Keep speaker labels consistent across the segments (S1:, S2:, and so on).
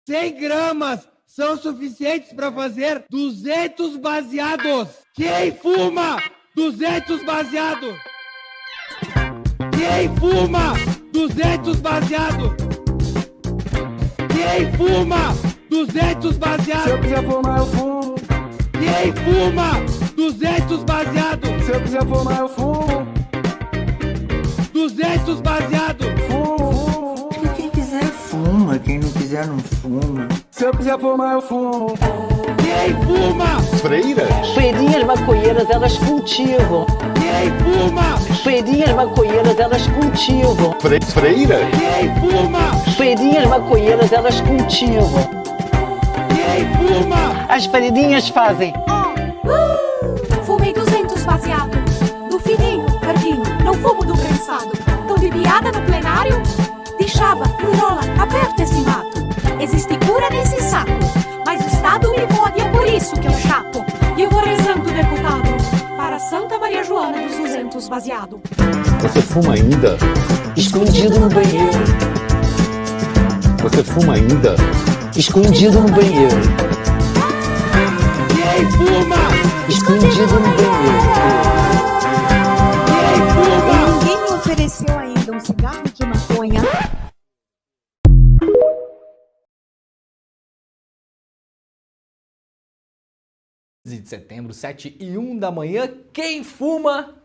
S1: 100 gramas são suficientes para fazer 200 baseados. Quem fuma 200 baseados? Quem fuma 200 baseados? Quem fuma 200 baseados?
S2: Se eu quiser fumar, eu fumo.
S1: Quem fuma 200 baseados?
S2: Se eu quiser fumar, eu fumo.
S1: 200 baseados.
S2: Fumo.
S3: Quem quiser fuma, quem não quiser não fuma.
S2: Se eu quiser fumar, eu fumo.
S1: Quem fuma?
S4: Freiras.
S5: Freirinhas maconheiras, elas cultivam.
S1: Quem fuma?
S5: Freirinhas maconheiras, elas cultivam.
S4: Freiras.
S1: Quem fuma?
S5: Freirinhas maconheiras, elas cultivam.
S1: Quem fuma?
S5: As freirinhas fazem.
S6: Fumei 200 baseado. Do fininho, verdinho, não fumo do prensado. Tô de piada no plenário? De chava, enrola, aperta esse mato. Existe cura nesse saco, mas o Estado me fode, é por isso que eu chapo. E eu vou rezando, deputado, para Santa Maria Joana dos 200 baseado.
S4: Você fuma ainda?
S5: Escondido no banheiro.
S4: Você fuma ainda?
S5: Escondido no banheiro.
S1: Quem fuma?
S5: Escondido no banheiro.
S1: Quem fuma?
S7: Ninguém me ofereceu ainda um cigarro de maconha.
S8: De setembro, 7h01 da manhã, quem fuma?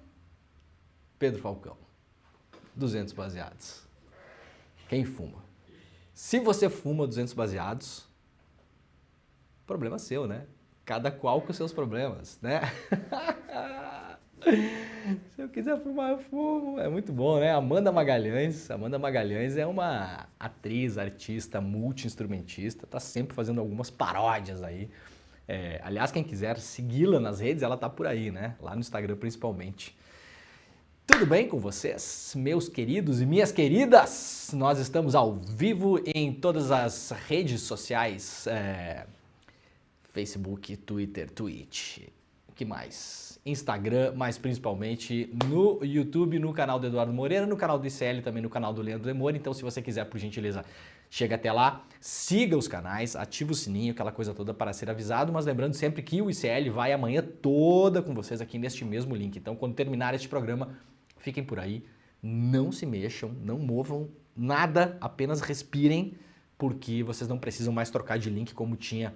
S8: Pedro Falcão. 200 baseados. Quem fuma? Se você fuma 200 baseados, problema seu, né? Cada qual com os seus problemas, né? Se eu quiser fumar, eu fumo. É muito bom, né? Amanda Magalhães. Amanda Magalhães é uma atriz, artista, multi-instrumentista. Tá sempre fazendo algumas paródias aí. Aliás, quem quiser segui-la nas redes, ela tá por aí, né? Lá no Instagram, principalmente. Tudo bem com vocês, meus queridos e minhas queridas? Nós estamos ao vivo em todas as redes sociais. Facebook, Twitter, Twitch. O que mais? Instagram, mas principalmente no YouTube, no canal do Eduardo Moreira, no canal do ICL, também no canal do Leandro Demore. Então, se você quiser, por gentileza, chega até lá, siga os canais, ativa o sininho, aquela coisa toda para ser avisado, mas lembrando sempre que o ICL vai amanhã toda com vocês aqui neste mesmo link. Então, quando terminar este programa, fiquem por aí, não se mexam, não movam nada, apenas respirem, porque vocês não precisam mais trocar de link como tinha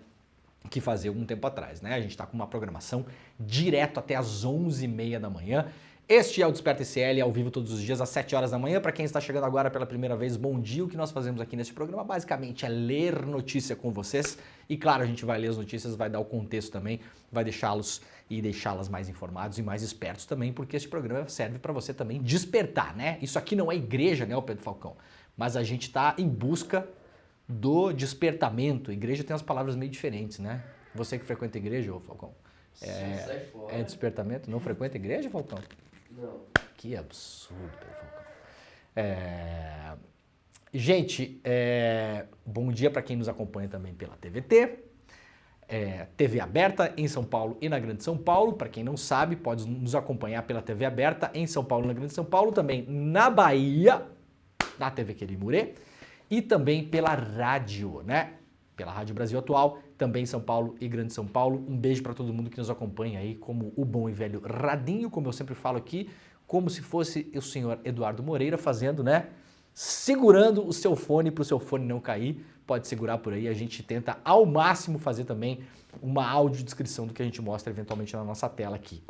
S8: que fazer algum tempo atrás, né? A gente está com uma programação direto até às 11h30 da manhã. Este é o Desperta ICL ao vivo todos os dias às 7 horas da manhã. Para quem está chegando agora pela primeira vez, bom dia. O que nós fazemos aqui nesse programa basicamente é ler notícia com vocês. E claro, a gente vai ler as notícias, vai dar o contexto também, vai deixá-los e deixá-las mais informados e mais espertos também, porque este programa serve para você também despertar, né? Isso aqui não é igreja, né, o Pedro Falcão? Mas a gente está em busca do despertamento. Igreja tem umas palavras meio diferentes, né? Você que frequenta a igreja, ô Falcão?
S9: Sai fora.
S8: É despertamento? Não frequenta a igreja, Falcão?
S9: Não.
S8: Que absurdo, Pedro Falcão. Gente, bom dia para quem nos acompanha também pela TVT, TV aberta em São Paulo e na Grande São Paulo. Para quem não sabe, pode nos acompanhar pela TV aberta em São Paulo e na Grande São Paulo, também na Bahia, na TV Querimurê, e também pela rádio, né? Pela Rádio Brasil Atual, também São Paulo e Grande São Paulo. Um beijo para todo mundo que nos acompanha aí, como o bom e velho radinho, como eu sempre falo aqui, como se fosse o senhor Eduardo Moreira fazendo, né? Segurando o seu fone para o seu fone não cair. Pode segurar por aí, a gente tenta ao máximo fazer também uma audiodescrição do que a gente mostra eventualmente na nossa tela aqui.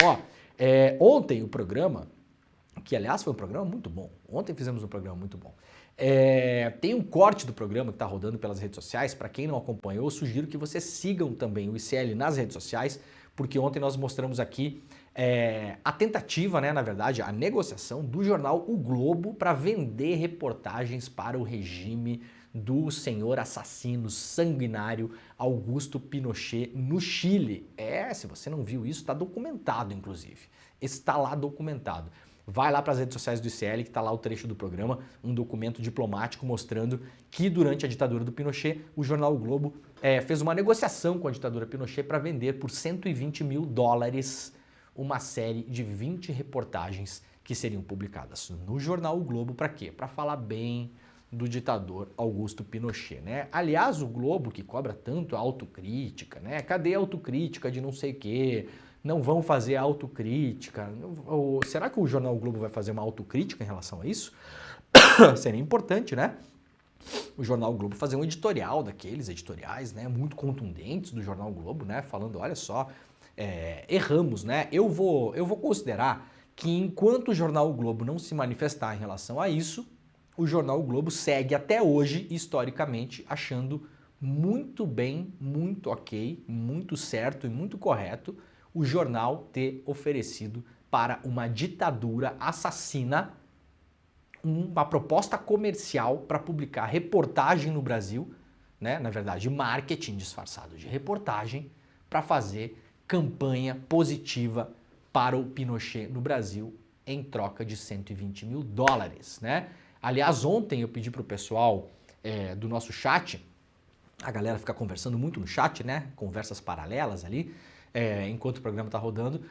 S8: Ontem o programa, que aliás foi um programa muito bom, ontem fizemos um programa muito bom. Tem um corte do programa que está rodando pelas redes sociais. Para quem não acompanhou, eu sugiro que vocês sigam também o ICL nas redes sociais, porque ontem nós mostramos aqui a tentativa, né, na verdade, a negociação do jornal O Globo para vender reportagens para o regime do senhor assassino sanguinário Augusto Pinochet no Chile. Se você não viu isso, está documentado, inclusive. Está lá documentado. Vai lá para as redes sociais do ICL, que está lá o trecho do programa, um documento diplomático mostrando que durante a ditadura do Pinochet, o jornal o Globo fez uma negociação com a ditadura Pinochet para vender por $120 mil uma série de 20 reportagens que seriam publicadas no jornal O Globo. Para quê? Para falar bem do ditador Augusto Pinochet, né? Aliás, o Globo, que cobra tanto a autocrítica, né? Cadê a autocrítica de não sei o quê? Não vão fazer autocrítica. Ou, será que o jornal o Globo vai fazer uma autocrítica em relação a isso? Seria importante, né? O jornal o Globo fazer um editorial daqueles editoriais, né? Muito contundentes do jornal o Globo, né? Falando, olha só, erramos, né? Eu vou considerar que enquanto o jornal o Globo não se manifestar em relação a isso, o jornal o Globo segue até hoje, historicamente, achando muito bem, muito ok, muito certo e muito correto o jornal ter oferecido para uma ditadura assassina uma proposta comercial para publicar reportagem no Brasil, né? Na verdade, marketing disfarçado de reportagem, para fazer campanha positiva para o Pinochet no Brasil em troca de 120 mil dólares, né? Aliás, ontem eu pedi para o pessoal do nosso chat, a galera fica conversando muito no chat, né? Conversas paralelas ali, enquanto o programa está rodando.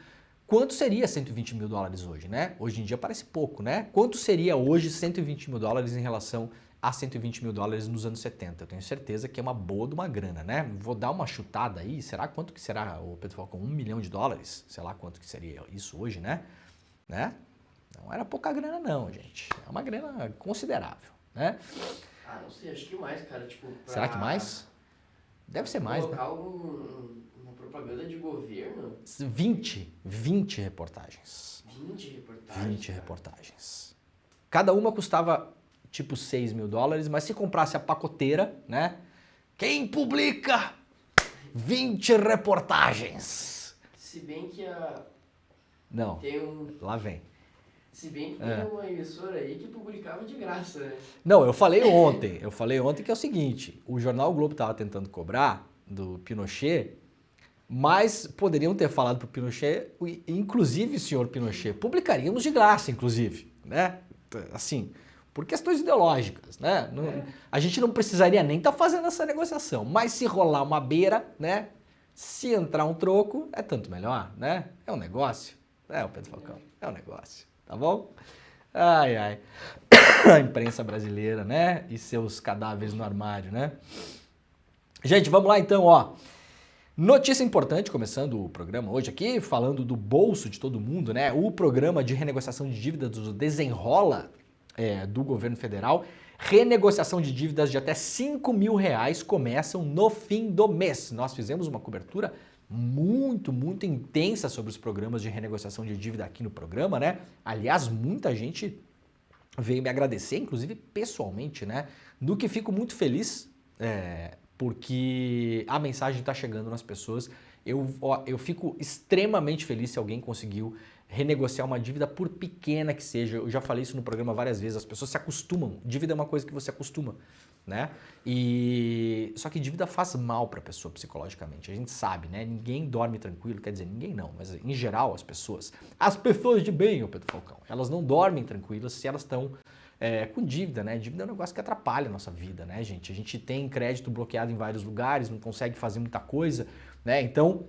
S8: Quanto seria 120 mil dólares hoje, né? Hoje em dia parece pouco, né? Quanto seria hoje 120 mil dólares em relação a 120 mil dólares nos anos 70? Eu tenho certeza que é uma boa de uma grana, né? Vou dar uma chutada aí, quanto que será, o Pedro Falcão? 1 milhão de dólares? Sei lá quanto que seria isso hoje, né? Não era pouca grana não, gente. É uma grana considerável, né?
S9: Ah, não sei, acho que mais, cara. Tipo,
S8: Será que mais? Deve ser mais, né?
S9: Colocar uma propaganda de governo.
S8: 20 reportagens.
S9: 20 reportagens?
S8: 20 reportagens. Cada uma custava tipo 6 mil dólares, mas se comprasse a pacoteira, né? Quem publica 20 reportagens?
S9: Se bem que
S8: Não,
S9: tem
S8: lá vem.
S9: Se bem que tem uma emissora aí que publicava de graça, né?
S8: Não, eu falei ontem que é o seguinte, o jornal o Globo estava tentando cobrar do Pinochet, mas poderiam ter falado para o Pinochet, inclusive, senhor Pinochet, publicaríamos de graça, inclusive, né? Assim, por questões ideológicas, né? A gente não precisaria nem estar fazendo essa negociação, mas se rolar uma beira, né? Se entrar um troco, é tanto melhor, né? É um negócio, o Pedro Falcão, é um negócio. Tá bom? Ai, ai. A imprensa brasileira, né? E seus cadáveres no armário, né? Gente, vamos lá então, ó. Notícia importante, começando o programa hoje aqui, falando do bolso de todo mundo, né? O programa de renegociação de dívidas do Desenrola do governo federal. Renegociação de dívidas de até 5 mil reais começam no fim do mês. Nós fizemos uma cobertura muito intensa sobre os programas de renegociação de dívida aqui no programa, né? Aliás, muita gente veio me agradecer, inclusive pessoalmente, né? Do que fico muito feliz, porque a mensagem está chegando nas pessoas. Eu fico extremamente feliz se alguém conseguiu renegociar uma dívida, por pequena que seja. Eu já falei isso no programa várias vezes, as pessoas se acostumam. Dívida é uma coisa que você acostuma, né? Só que dívida faz mal para a pessoa psicologicamente, a gente sabe, né? Ninguém dorme tranquilo, quer dizer, ninguém não, mas em geral as pessoas de bem, ô Pedro Falcão, elas não dormem tranquilas se elas estão com dívida, né? Dívida é um negócio que atrapalha a nossa vida, né, gente? A gente tem crédito bloqueado em vários lugares, não consegue fazer muita coisa, né? Então,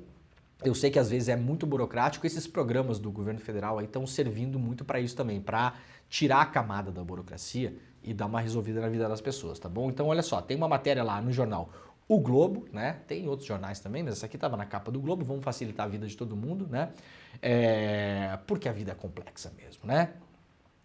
S8: eu sei que às vezes é muito burocrático, esses programas do governo federal aí estão servindo muito para isso também, para tirar a camada da burocracia e dar uma resolvida na vida das pessoas, tá bom? Então, olha só, tem uma matéria lá no jornal O Globo, né? Tem outros jornais também, mas essa aqui estava na capa do Globo, vamos facilitar a vida de todo mundo, né? Porque a vida é complexa mesmo, né?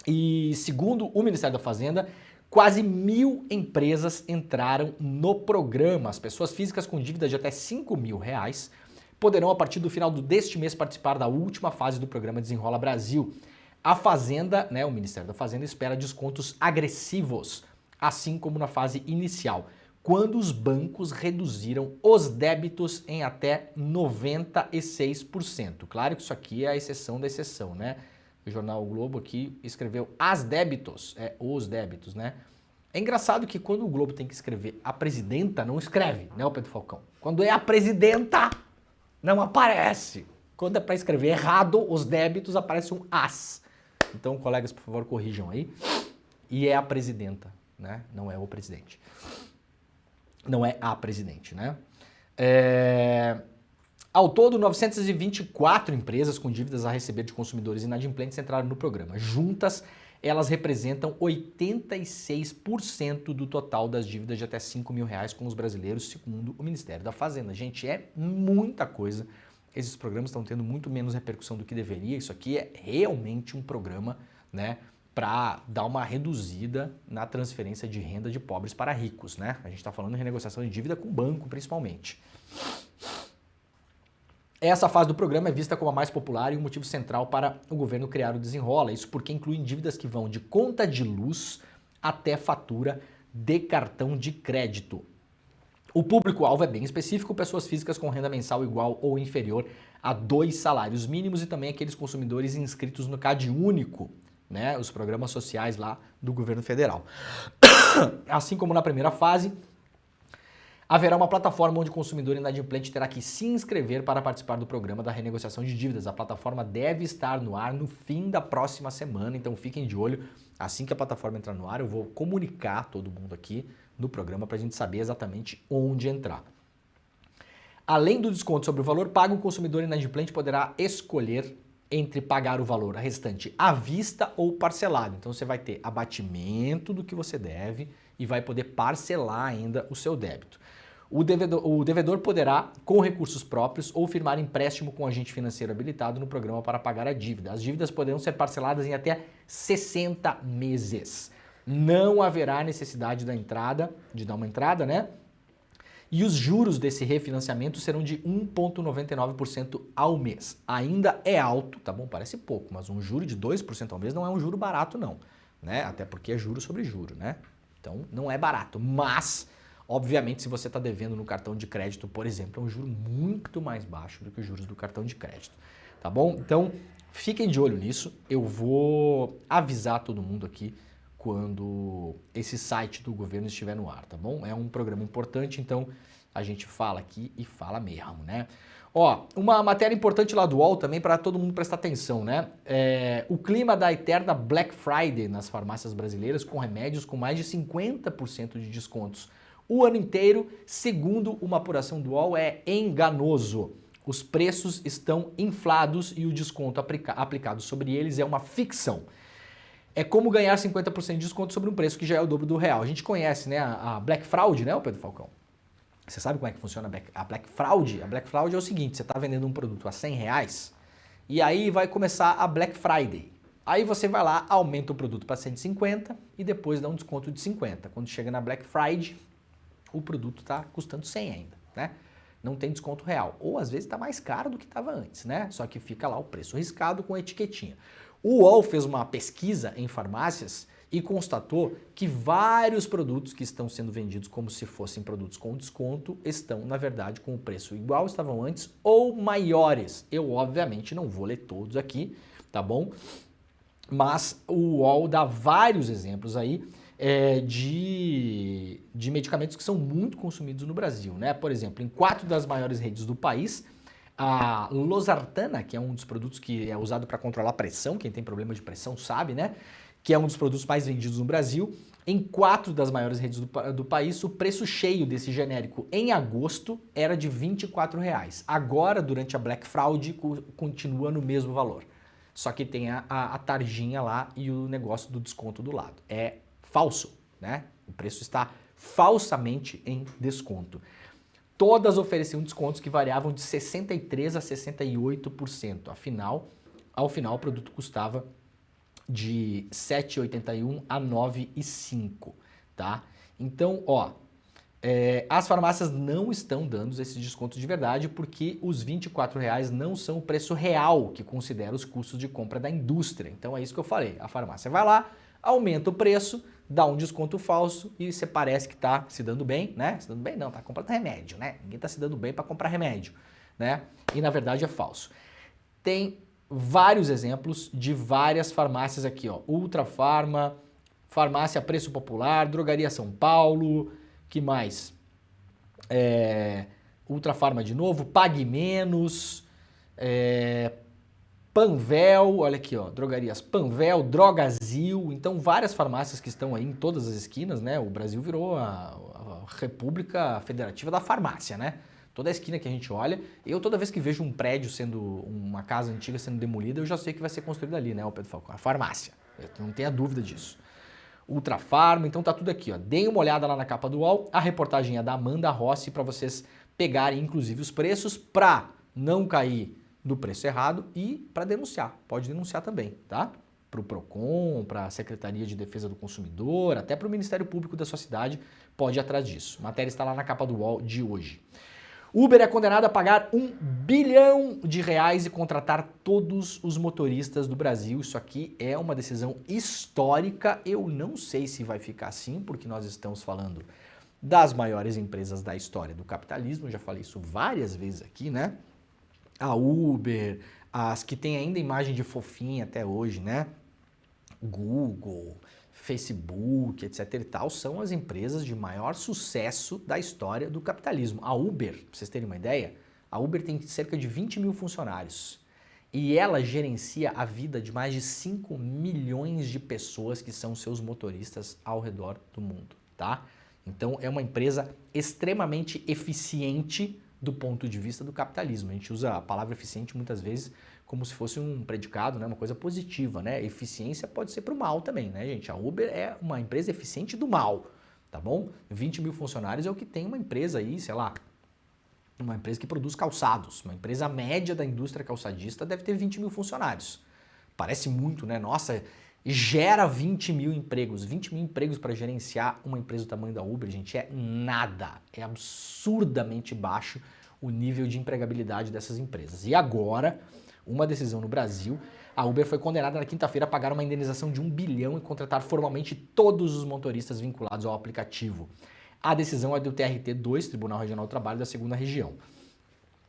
S8: E segundo o Ministério da Fazenda, quase 1.000 empresas entraram no programa. As pessoas físicas com dívida de até 5 mil reais poderão, a partir do final deste mês, participar da última fase do programa Desenrola Brasil. A Fazenda, né, o Ministério da Fazenda, espera descontos agressivos, assim como na fase inicial, quando os bancos reduziram os débitos em até 96%. Claro que isso aqui é a exceção da exceção, né? O jornal O Globo aqui escreveu os débitos, né? É engraçado que quando o Globo tem que escrever a presidenta, não escreve, né, o Pedro Falcão? Quando é a presidenta, não aparece. Quando é para escrever errado os débitos, aparece um as. Então, colegas, por favor, corrijam aí. E é a presidenta, né? Não é o presidente. Não é a presidente, né? Ao todo, 924 empresas com dívidas a receber de consumidores inadimplentes entraram no programa. Juntas, elas representam 86% do total das dívidas de até R$5 mil com os brasileiros, segundo o Ministério da Fazenda. Gente, é muita coisa. Esses programas estão tendo muito menos repercussão do que deveria. Isso aqui é realmente um programa, né, para dar uma reduzida na transferência de renda de pobres para ricos, né? A gente está falando de renegociação de dívida com banco, principalmente. Essa fase do programa é vista como a mais popular e um motivo central para o governo criar o Desenrola. Isso porque inclui dívidas que vão de conta de luz até fatura de cartão de crédito. O público-alvo é bem específico, pessoas físicas com renda mensal igual ou inferior a 2 salários mínimos e também aqueles consumidores inscritos no CadÚnico, né, os programas sociais lá do governo federal. Assim como na primeira fase, haverá uma plataforma onde o consumidor inadimplente terá que se inscrever para participar do programa da renegociação de dívidas. A plataforma deve estar no ar no fim da próxima semana, então fiquem de olho. Assim que a plataforma entrar no ar, eu vou comunicar todo mundo aqui no programa para a gente saber exatamente onde entrar. Além do desconto sobre o valor pago, o consumidor inadimplente poderá escolher entre pagar o valor restante à vista ou parcelado. Então você vai ter abatimento do que você deve e vai poder parcelar ainda o seu débito. O devedor poderá, com recursos próprios, ou firmar empréstimo com agente financeiro habilitado no programa para pagar a dívida. As dívidas poderão ser parceladas em até 60 meses. Não haverá necessidade de dar uma entrada, né? E os juros desse refinanciamento serão de 1,99% ao mês. Ainda é alto, tá bom? Parece pouco, mas um juro de 2% ao mês não é um juro barato não, né? Até porque é juro sobre juro, né? Então não é barato, mas obviamente se você está devendo no cartão de crédito, por exemplo, é um juro muito mais baixo do que os juros do cartão de crédito, tá bom? Então fiquem de olho nisso, eu vou avisar todo mundo aqui quando esse site do governo estiver no ar, tá bom? É um programa importante, então a gente fala aqui e fala mesmo, né? Ó, uma matéria importante lá do UOL também para todo mundo prestar atenção, né? O clima da eterna Black Friday nas farmácias brasileiras com remédios com mais de 50% de descontos o ano inteiro, segundo uma apuração do UOL, é enganoso. Os preços estão inflados e o desconto aplicado sobre eles é uma ficção. É como ganhar 50% de desconto sobre um preço que já é o dobro do real. A gente conhece, né, a Black Fraud, né, Pedro Falcão? Você sabe como é que funciona a Black Fraud? A Black Fraud é o seguinte, você está vendendo um produto a R$100 e aí vai começar a Black Friday. Aí você vai lá, aumenta o produto para 150 e depois dá um desconto de 50. Quando chega na Black Friday, o produto está custando 100 ainda, né? Não tem desconto real. Ou às vezes está mais caro do que estava antes, né? Só que fica lá o preço riscado com a etiquetinha. O UOL fez uma pesquisa em farmácias e constatou que vários produtos que estão sendo vendidos como se fossem produtos com desconto estão, na verdade, com o preço igual estavam antes ou maiores. Eu, obviamente, não vou ler todos aqui, tá bom? Mas o UOL dá vários exemplos aí de medicamentos que são muito consumidos no Brasil, né? Por exemplo, em 4 das maiores redes do país, a Losartana, que é um dos produtos que é usado para controlar a pressão, quem tem problema de pressão sabe, né? Que é um dos produtos mais vendidos no Brasil. Em 4 das maiores redes do país, o preço cheio desse genérico em agosto era de R$24. Agora, durante a Black Fraud, continua no mesmo valor. Só que tem a tarjinha lá e o negócio do desconto do lado. É falso, né? O preço está falsamente em desconto. Todas ofereciam descontos que variavam de 63% a 68%. Ao final, o produto custava de R$ 7,81 a R$ 9,05, tá? Então, ó, as farmácias não estão dando esses descontos de verdade porque os R$24 não são o preço real que considera os custos de compra da indústria. Então é isso que eu falei, a farmácia vai lá, aumenta o preço, dá um desconto falso e você parece que está se dando bem, né? Se dando bem não, está comprando remédio, né? Ninguém está se dando bem para comprar remédio, né? E na verdade é falso. Tem vários exemplos de várias farmácias aqui, ó. Ultrafarma, Farmácia Preço Popular, Drogaria São Paulo, que mais? Ultrafarma de novo, Pague Menos, Panvel, olha aqui, ó, drogarias Panvel, Drogazil, então várias farmácias que estão aí em todas as esquinas, né? O Brasil virou a República Federativa da Farmácia, né? Toda a esquina que a gente olha, eu toda vez que vejo um prédio uma casa antiga sendo demolida, eu já sei que vai ser construída ali, né, o Pedro Falcão, a farmácia. Não tenha dúvida disso. Ultrafarma, então tá tudo aqui, ó. Deem uma olhada lá na capa do UOL. A reportagem é da Amanda Rossi para vocês pegarem, inclusive, os preços para não cair no preço errado e para denunciar. Pode denunciar também, tá? Para o PROCON, para a Secretaria de Defesa do Consumidor, até para o Ministério Público da sua cidade, pode ir atrás disso. A matéria está lá na capa do UOL de hoje. Uber é condenado a pagar R$1 bilhão e contratar todos os motoristas do Brasil. Isso aqui é uma decisão histórica. Eu não sei se vai ficar assim, porque nós estamos falando das maiores empresas da história do capitalismo. Eu já falei isso várias vezes aqui, né? A Uber, as que têm ainda imagem de fofinha até hoje, né? Google, Facebook, etc e tal, são as empresas de maior sucesso da história do capitalismo. A Uber, pra vocês terem uma ideia, a Uber tem cerca de 20 mil funcionários e ela gerencia a vida de mais de 5 milhões de pessoas que são seus motoristas ao redor do mundo, tá? Então é uma empresa extremamente eficiente do ponto de vista do capitalismo. A gente usa a palavra eficiente muitas vezes como se fosse um predicado, né? Uma coisa positiva, né? Eficiência pode ser para o mal também, né, gente? A Uber é uma empresa eficiente do mal, tá bom? 20 mil funcionários é o que tem uma empresa aí, sei lá, uma empresa que produz calçados. Uma empresa média da indústria calçadista deve ter 20 mil funcionários. Parece muito, né? Nossa, gera 20 mil empregos. 20 mil empregos para gerenciar uma empresa do tamanho da Uber, gente, é nada. É absurdamente baixo o nível de empregabilidade dessas empresas. E agora, uma decisão no Brasil, a Uber foi condenada na quinta-feira a pagar uma indenização de R$1 bilhão e contratar formalmente todos os motoristas vinculados ao aplicativo. A decisão é do TRT2, Tribunal Regional do Trabalho da 2ª Região.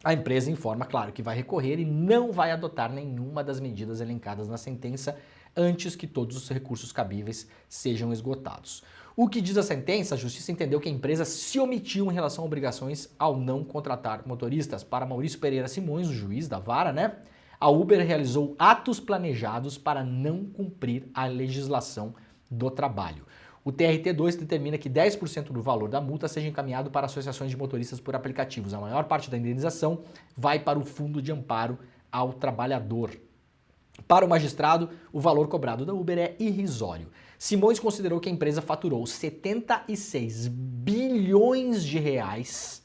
S8: A empresa informa, claro, que vai recorrer e não vai adotar nenhuma das medidas elencadas na sentença antes que todos os recursos cabíveis sejam esgotados. O que diz a sentença, a justiça entendeu que a empresa se omitiu em relação a obrigações ao não contratar motoristas. Para Maurício Pereira Simões, o juiz da vara, né? A Uber realizou atos planejados para não cumprir a legislação do trabalho. O TRT2 determina que 10% do valor da multa seja encaminhado para associações de motoristas por aplicativos. A maior parte da indenização vai para o Fundo de Amparo ao Trabalhador. Para o magistrado, o valor cobrado da Uber é irrisório. Simões considerou que a empresa faturou 76 bilhões de reais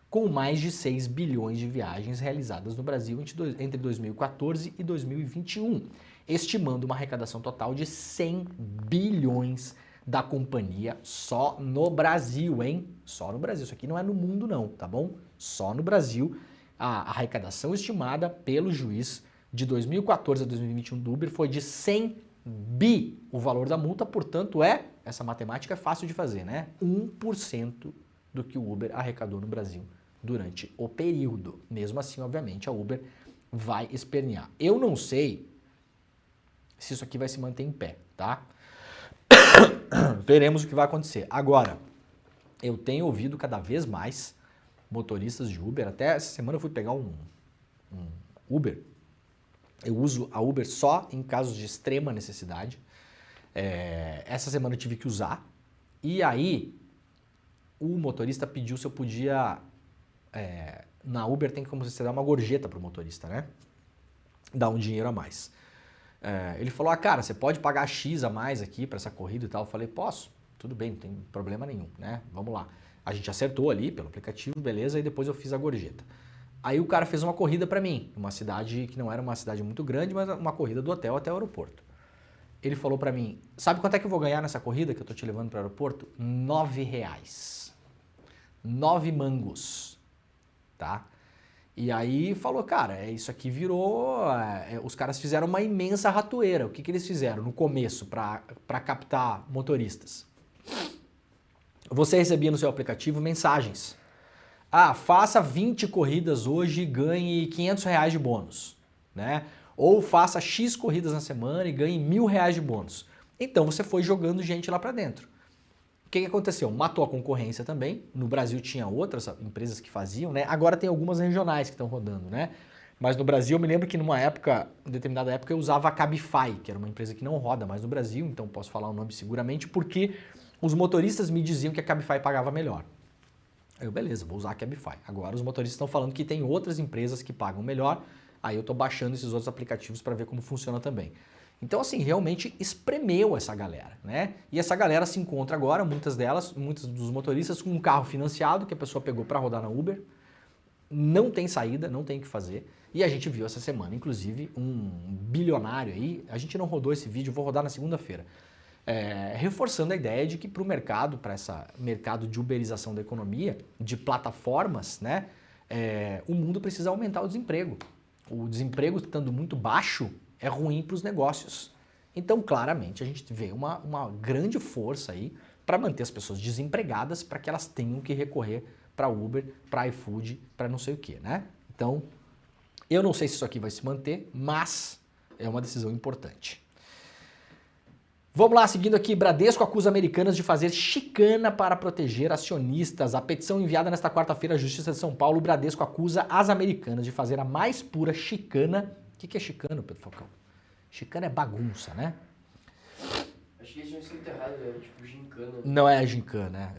S8: com mais de 6 bilhões de viagens realizadas no Brasil entre 2014 e 2021, estimando uma arrecadação total de 100 bilhões da companhia só no Brasil, hein? Só no Brasil. Isso aqui não é no mundo não, tá bom? Só no Brasil. A arrecadação estimada pelo juiz de 2014 a 2021 do Uber foi de 100 bi. O valor da multa, portanto, essa matemática é fácil de fazer, né? 1% do que o Uber arrecadou no Brasil durante o período. Mesmo assim, obviamente, a Uber vai espernear. Eu não sei se isso aqui vai se manter em pé, tá? Veremos o que vai acontecer. Agora, eu tenho ouvido cada vez mais motoristas de Uber. Até essa semana eu fui pegar um Uber. Eu uso a Uber só em casos de extrema necessidade. Essa semana eu tive que usar. E aí, o motorista pediu se eu podia... na Uber tem como você dar uma gorjeta pro motorista, né? Dar um dinheiro a mais. Ele falou, cara, você pode pagar X a mais aqui para essa corrida e tal. Eu falei, posso, tudo bem, não tem problema nenhum, né? Vamos lá. A gente acertou ali pelo aplicativo, beleza, e depois eu fiz a gorjeta. Aí o cara fez uma corrida para mim, uma cidade que não era uma cidade muito grande, mas uma corrida do hotel até o aeroporto. Ele falou para mim, sabe quanto é que eu vou ganhar nessa corrida que eu tô te levando para o aeroporto? R$9. 9 mangos, tá? E aí falou, cara, isso aqui virou... os caras fizeram uma imensa ratoeira. O que eles fizeram no começo para captar motoristas? Você recebia no seu aplicativo mensagens. Faça 20 corridas hoje e ganhe R$500 de bônus, né? Ou faça X corridas na semana e ganhe R$1.000 de bônus. Então você foi jogando gente lá para dentro. O que aconteceu? Matou a concorrência também. No Brasil tinha outras empresas que faziam, né? Agora tem algumas regionais que estão rodando, né? Mas no Brasil eu me lembro que numa determinada época eu usava a Cabify, que era uma empresa que não roda mais no Brasil, então posso falar o nome seguramente, porque os motoristas me diziam que a Cabify pagava melhor. Aí eu, beleza, vou usar a Cabify. Agora os motoristas estão falando que tem outras empresas que pagam melhor, aí eu estou baixando esses outros aplicativos para ver como funciona também. Então, assim, realmente espremeu essa galera, né? E essa galera se encontra agora, muitos dos motoristas, com um carro financiado que a pessoa pegou para rodar na Uber, não tem saída, não tem o que fazer. E a gente viu essa semana, inclusive, um bilionário aí, a gente não rodou esse vídeo, vou rodar na segunda-feira, reforçando a ideia de que para o mercado, para esse mercado de uberização da economia, de plataformas, né, o mundo precisa aumentar o desemprego. O desemprego estando muito baixo é ruim para os negócios. Então, claramente, a gente vê uma grande força aí para manter as pessoas desempregadas, para que elas tenham que recorrer para Uber, para iFood, para não sei o que, né? Então, eu não sei se isso aqui vai se manter, mas é uma decisão importante. Vamos lá, seguindo aqui, Bradesco acusa Americanas de fazer chicana para proteger acionistas. A petição enviada nesta quarta-feira à Justiça de São Paulo, o Bradesco acusa as Americanas de fazer a mais pura chicana. O que é chicana, Pedro Falcão? Chicana é bagunça, né?
S9: Acho que eles tinham escrito errado, era tipo gincana.
S8: Não é gincana, né?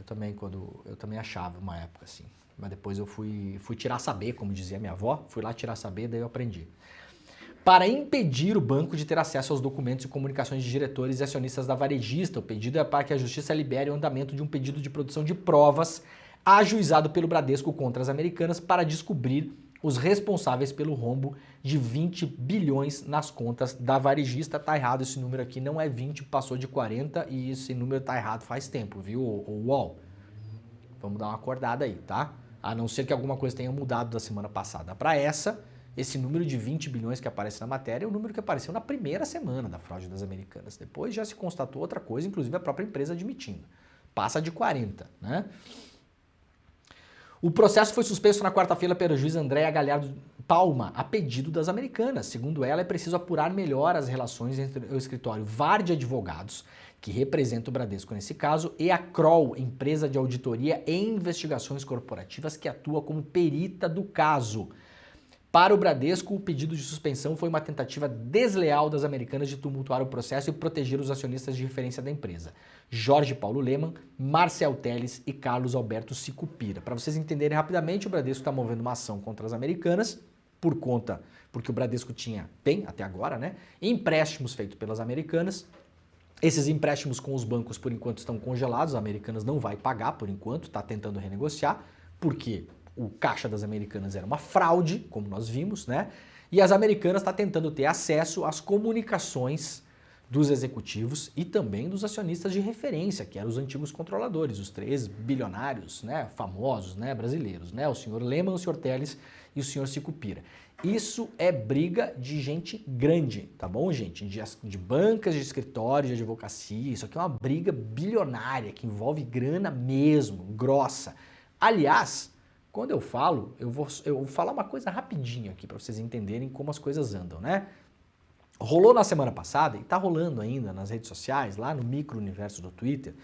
S8: Eu também achava uma época assim. Mas depois eu fui tirar saber, como dizia minha avó. Fui lá tirar saber, daí eu aprendi. Para impedir o banco de ter acesso aos documentos e comunicações de diretores e acionistas da varejista. O pedido é para que a Justiça libere o andamento de um pedido de produção de provas ajuizado pelo Bradesco contra as Americanas para descobrir os responsáveis pelo rombo de 20 bilhões nas contas da varejista. Tá errado esse número aqui, não é 20, passou de 40 e esse número tá errado faz tempo, viu, o UOL? Vamos dar uma acordada aí, tá? A não ser que alguma coisa tenha mudado da semana passada para essa, esse número de 20 bilhões que aparece na matéria é o número que apareceu na primeira semana da fraude das Americanas. Depois já se constatou outra coisa, inclusive a própria empresa admitindo. Passa de 40, né? O processo foi suspenso na quarta-feira pela juíza Andréa Galhardo Palma, a pedido das Americanas. Segundo ela, é preciso apurar melhor as relações entre o escritório VAR de Advogados, que representa o Bradesco nesse caso, e a Kroll, empresa de auditoria e investigações corporativas que atua como perita do caso. Para o Bradesco, o pedido de suspensão foi uma tentativa desleal das Americanas de tumultuar o processo e proteger os acionistas de referência da empresa. Jorge Paulo Lemann, Marcel Teles e Carlos Alberto Sicupira. Para vocês entenderem rapidamente, o Bradesco está movendo uma ação contra as Americanas porque o Bradesco tem até agora, né, empréstimos feitos pelas Americanas. Esses empréstimos com os bancos, por enquanto, estão congelados, as Americanas não vai pagar, por enquanto, está tentando renegociar, porque o caixa das Americanas era uma fraude, como nós vimos, né? E as Americanas estão tentando ter acesso às comunicações dos executivos e também dos acionistas de referência, que eram os antigos controladores, os 3 bilionários, né, famosos, né, brasileiros, né, o senhor Lemann, o senhor Teles e o senhor Sicupira. Isso é briga de gente grande, tá bom, gente? De bancas, de escritórios, de advocacia. Isso aqui é uma briga bilionária que envolve grana mesmo, grossa. Aliás, quando eu falo, eu vou falar uma coisa rapidinho aqui para vocês entenderem como as coisas andam, né? Rolou na semana passada, e tá rolando ainda nas redes sociais, lá no micro-universo do Twitter,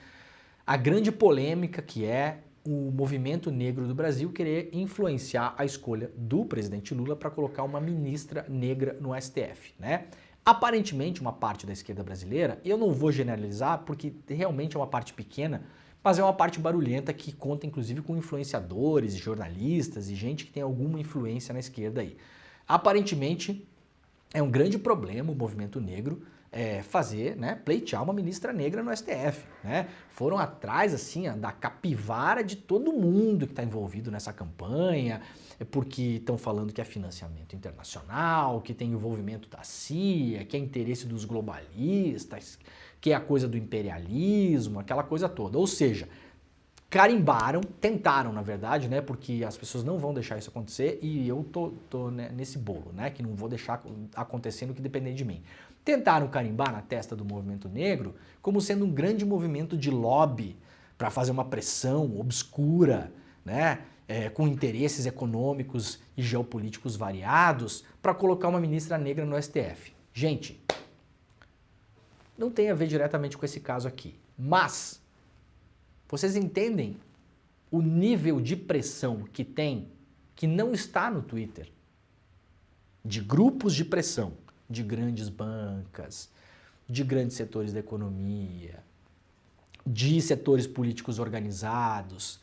S8: a grande polêmica que é o movimento negro do Brasil querer influenciar a escolha do presidente Lula para colocar uma ministra negra no STF, né? Aparentemente, uma parte da esquerda brasileira, eu não vou generalizar porque realmente é uma parte pequena, mas é uma parte barulhenta que conta inclusive com influenciadores, jornalistas e gente que tem alguma influência na esquerda aí. Aparentemente, é um grande problema o movimento negro fazer, né, pleitear uma ministra negra no STF, né? Foram atrás, assim, da capivara de todo mundo que está envolvido nessa campanha, porque estão falando que é financiamento internacional, que tem envolvimento da CIA, que é interesse dos globalistas, que é a coisa do imperialismo, aquela coisa toda. Ou seja, carimbaram, tentaram, na verdade, né, porque as pessoas não vão deixar isso acontecer e eu tô nesse bolo, né, que não vou deixar acontecer no que depender de mim. Tentaram carimbar na testa do movimento negro como sendo um grande movimento de lobby para fazer uma pressão obscura, né, com interesses econômicos e geopolíticos variados para colocar uma ministra negra no STF. Gente, não tem a ver diretamente com esse caso aqui, mas vocês entendem o nível de pressão que tem, que não está no Twitter, de grupos de pressão, de grandes bancas, de grandes setores da economia, de setores políticos organizados,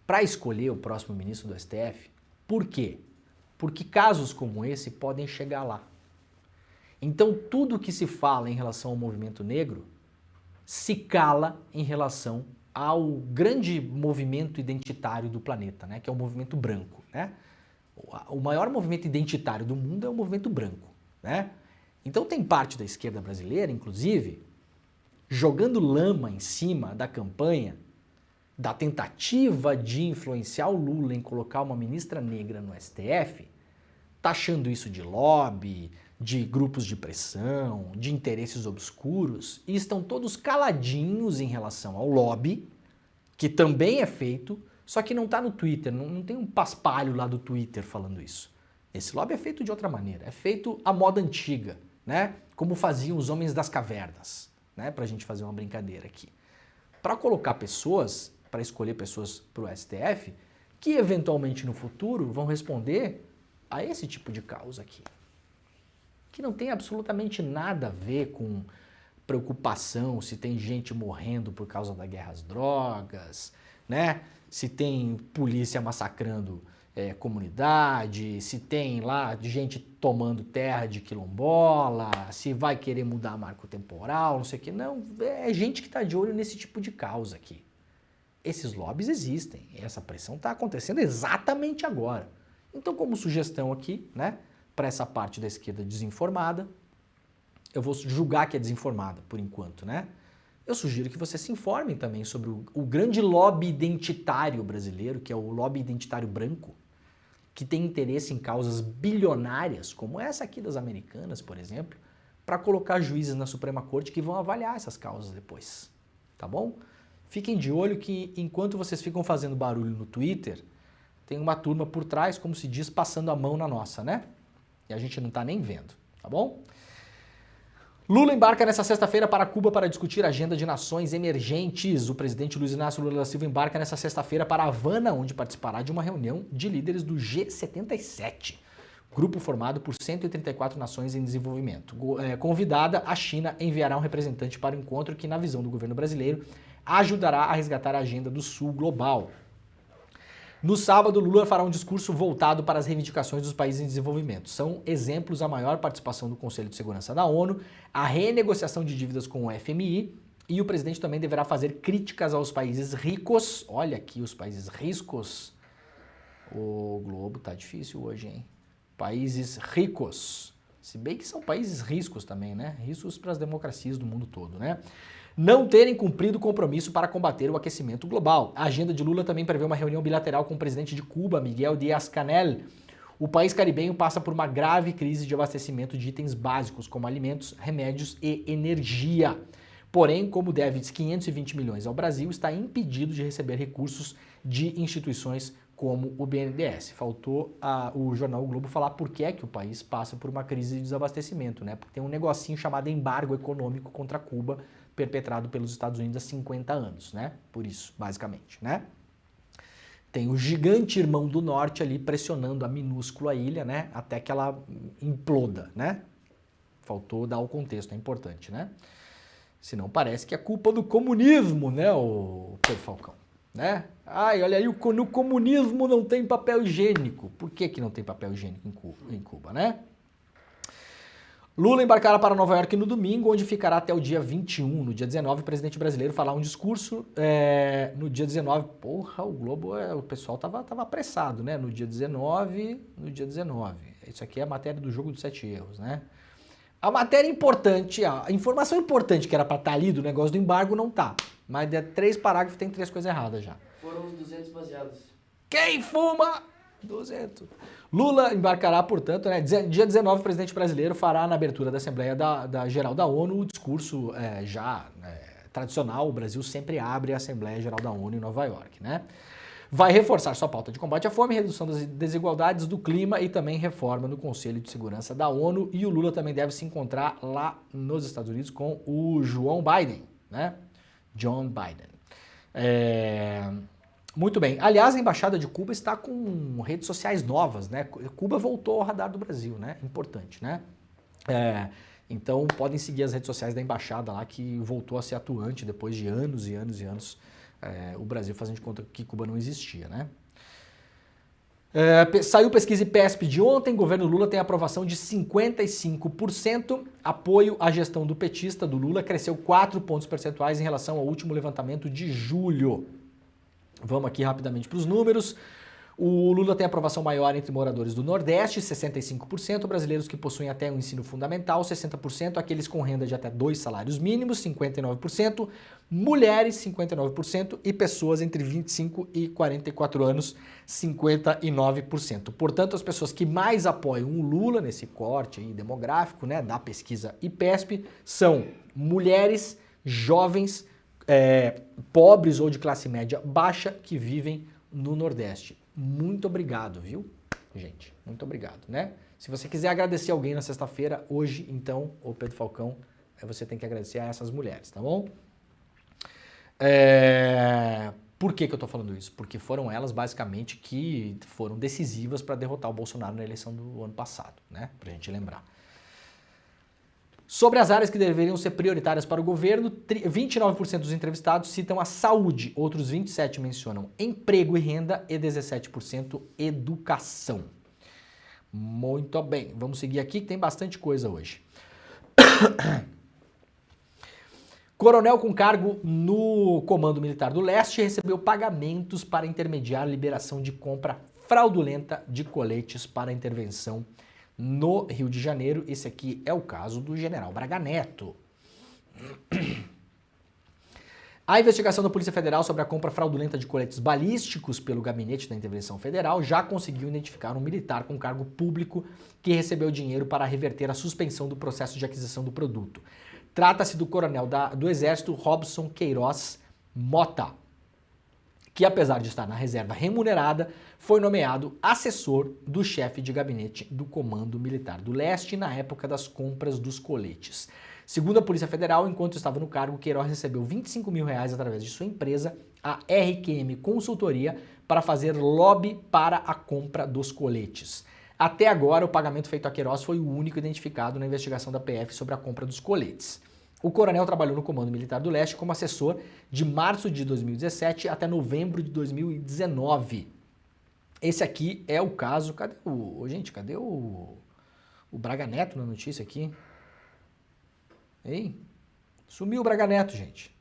S8: para escolher o próximo ministro do STF? Por quê? Porque casos como esse podem chegar lá. Então, tudo que se fala em relação ao movimento negro se cala em relação ao grande movimento identitário do planeta, né? Que é o movimento branco, né? O maior movimento identitário do mundo é o movimento branco, né? Então tem parte da esquerda brasileira, inclusive, jogando lama em cima da campanha, da tentativa de influenciar o Lula em colocar uma ministra negra no STF, taxando isso de lobby, de grupos de pressão, de interesses obscuros, e estão todos caladinhos em relação ao lobby, que também é feito, só que não está no Twitter, não tem um paspalho lá do Twitter falando isso. Esse lobby é feito de outra maneira, é feito à moda antiga, né? Como faziam os homens das cavernas, né? Pra gente fazer uma brincadeira aqui. Para colocar pessoas, para escolher pessoas para o STF, que eventualmente no futuro vão responder a esse tipo de causa aqui. Que não tem absolutamente nada a ver com preocupação se tem gente morrendo por causa da guerra às drogas, né? Se tem polícia massacrando comunidade, se tem lá gente tomando terra de quilombola, se vai querer mudar marco temporal, não sei o que. Não, é gente que está de olho nesse tipo de causa aqui. Esses lobbies existem, essa pressão está acontecendo exatamente agora. Então, como sugestão aqui, né, para essa parte da esquerda desinformada, eu vou julgar que é desinformada por enquanto, né? Eu sugiro que vocês se informem também sobre o grande lobby identitário brasileiro, que é o lobby identitário branco, que tem interesse em causas bilionárias, como essa aqui das americanas, por exemplo, para colocar juízes na Suprema Corte que vão avaliar essas causas depois, tá bom? Fiquem de olho que enquanto vocês ficam fazendo barulho no Twitter, tem uma turma por trás, como se diz, passando a mão na nossa, né? E a gente não tá nem vendo, tá bom? Lula embarca nessa sexta-feira para Cuba para discutir a agenda de nações emergentes. O presidente Luiz Inácio Lula da Silva embarca nessa sexta-feira para Havana, onde participará de uma reunião de líderes do G77, grupo formado por 134 nações em desenvolvimento. Convidada, a China enviará um representante para o encontro que, na visão do governo brasileiro, ajudará a resgatar a agenda do Sul global. No sábado, Lula fará um discurso voltado para as reivindicações dos países em desenvolvimento. São exemplos a maior participação do Conselho de Segurança da ONU, a renegociação de dívidas com o FMI, e o presidente também deverá fazer críticas aos países ricos. Olha aqui os países ricos. O Globo tá difícil hoje, hein? Países ricos. Se bem que são países riscos também, né? Riscos para as democracias do mundo todo, né? Não terem cumprido o compromisso para combater o aquecimento global. A agenda de Lula também prevê uma reunião bilateral com o presidente de Cuba, Miguel Díaz-Canel. O país caribenho passa por uma grave crise de abastecimento de itens básicos, como alimentos, remédios e energia. Porém, como deve 520 milhões ao Brasil, está impedido de receber recursos de instituições como o BNDES. Faltou o jornal O Globo falar por que é que o país passa por uma crise de desabastecimento, né? Porque tem um negocinho chamado embargo econômico contra Cuba, perpetrado pelos Estados Unidos há 50 anos, né? Por isso, basicamente, né? Tem o gigante irmão do norte ali pressionando a minúscula ilha, né? Até que ela imploda, né? Faltou dar o contexto, é importante, né? Senão parece que é culpa do comunismo, né, o Pedro Falcão, né? Ai, olha aí, no comunismo não tem papel higiênico. Por que não tem papel higiênico em Cuba, né? Lula embarcará para Nova York no domingo, onde ficará até o dia 21. No dia 19, o presidente brasileiro fará um discurso. No dia 19, porra, o Globo, o pessoal tava apressado, né? No dia 19. Isso aqui é a matéria do jogo dos 7 erros, né? A matéria importante, a informação importante que era para estar ali do negócio do embargo não tá. Mas de 3 parágrafos tem 3 coisas erradas já.
S9: Foram os 200 baseados.
S8: Quem fuma? 200. Lula embarcará, portanto, né, dia 19, o presidente brasileiro fará na abertura da Assembleia Geral da ONU o discurso tradicional. O Brasil sempre abre a Assembleia Geral da ONU em Nova York, né? Vai reforçar sua pauta de combate à fome, redução das desigualdades do clima e também reforma no Conselho de Segurança da ONU. E o Lula também deve se encontrar lá nos Estados Unidos com o João Biden, né? John Biden. Muito bem. Aliás, a Embaixada de Cuba está com redes sociais novas, né? Cuba voltou ao radar do Brasil, né? Importante, né? Então, podem seguir as redes sociais da Embaixada lá, que voltou a ser atuante depois de anos e anos e anos. O Brasil fazendo de conta que Cuba não existia, né? Saiu pesquisa IPESP de ontem, governo Lula tem aprovação de 55%, apoio à gestão do petista, do Lula, cresceu 4 pontos percentuais em relação ao último levantamento de julho. Vamos aqui rapidamente para os números. O Lula tem aprovação maior entre moradores do Nordeste, 65%, brasileiros que possuem até o ensino fundamental, 60%, aqueles com renda de até 2 salários mínimos, 59%, mulheres, 59%, e pessoas entre 25 e 44 anos, 59%. Portanto, as pessoas que mais apoiam o Lula nesse corte aí demográfico, né, da pesquisa IPESP, são mulheres, jovens, pobres ou de classe média baixa que vivem no Nordeste. Muito obrigado, viu, gente? Muito obrigado, né? Se você quiser agradecer alguém na sexta-feira, hoje, então, ô Pedro Falcão, você tem que agradecer a essas mulheres, tá bom? Por que eu tô falando isso? Porque foram elas, basicamente, que foram decisivas para derrotar o Bolsonaro na eleição do ano passado, né? Pra gente lembrar. Sobre as áreas que deveriam ser prioritárias para o governo, 29% dos entrevistados citam a saúde, outros 27% mencionam emprego e renda e 17% educação. Muito bem, vamos seguir aqui que tem bastante coisa hoje. Coronel com cargo no Comando Militar do Leste recebeu pagamentos para intermediar liberação de compra fraudulenta de coletes para intervenção no Rio de Janeiro. Esse aqui é o caso do general Braga Neto. A investigação da Polícia Federal sobre a compra fraudulenta de coletes balísticos pelo Gabinete da Intervenção Federal já conseguiu identificar um militar com cargo público que recebeu dinheiro para reverter a suspensão do processo de aquisição do produto. Trata-se do coronel do Exército Robson Queiroz Mota, que apesar de estar na reserva remunerada, foi nomeado assessor do chefe de gabinete do Comando Militar do Leste na época das compras dos coletes. Segundo a Polícia Federal, enquanto estava no cargo, Queiroz recebeu R$25 mil através de sua empresa, a RQM Consultoria, para fazer lobby para a compra dos coletes. Até agora, o pagamento feito a Queiroz foi o único identificado na investigação da PF sobre a compra dos coletes. O coronel trabalhou no Comando Militar do Leste como assessor de março de 2017 até novembro de 2019. Esse aqui é o caso... Cadê o Braga Neto na notícia aqui? Ei? Sumiu o Braga Neto, gente.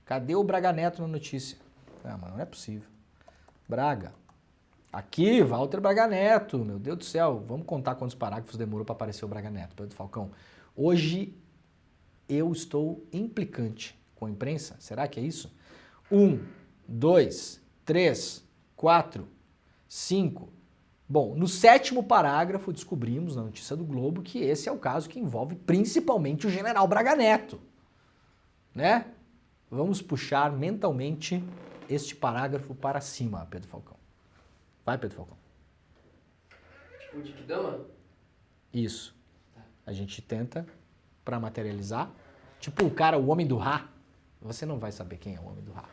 S8: Cadê o Braga Neto na notícia? Ah, mas não é possível. Braga. Aqui, Walter Braga Neto. Meu Deus do céu. Vamos contar quantos parágrafos demorou para aparecer o Braga Neto, Pedro Falcão. Hoje eu estou implicante com a imprensa. Será que é isso? 1, 2, 3, 4, 5. Bom, no 7º parágrafo descobrimos na notícia do Globo que esse é o caso que envolve principalmente o general Braga Neto, né? Vamos puxar mentalmente este parágrafo para cima, Pedro Falcão. Vai, Pedro Falcão.
S9: Tipo de Kidama?
S8: Isso. A gente tenta para materializar. Tipo o cara, o Homem do Rá. Você não vai saber quem é o Homem do Rá.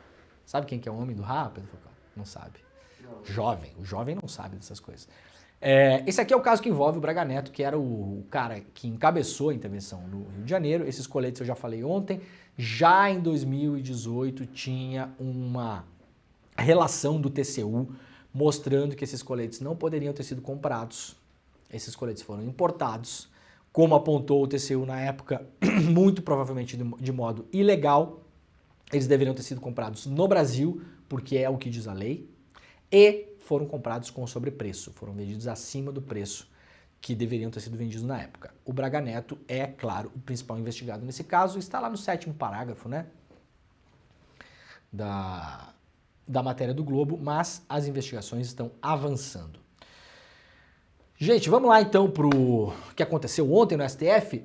S8: Sabe quem que é o Homem do Rá, Pedro Falcão? Não sabe. Não. Jovem. O jovem não sabe dessas coisas. Esse aqui é o caso que envolve o Braga Neto, que era o cara que encabeçou a intervenção no Rio de Janeiro. Esses coletes eu já falei ontem. Já em 2018 tinha uma relação do TCU mostrando que esses coletes não poderiam ter sido comprados. Esses coletes foram importados, como apontou o TCU na época, muito provavelmente de modo ilegal. Eles deveriam ter sido comprados no Brasil, porque é o que diz a lei, e foram comprados com sobrepreço, foram vendidos acima do preço que deveriam ter sido vendidos na época. O Braga Neto é, claro, o principal investigado nesse caso, está lá no 7º parágrafo, né, da matéria do Globo, mas as investigações estão avançando. Gente, vamos lá então pro que aconteceu ontem no STF.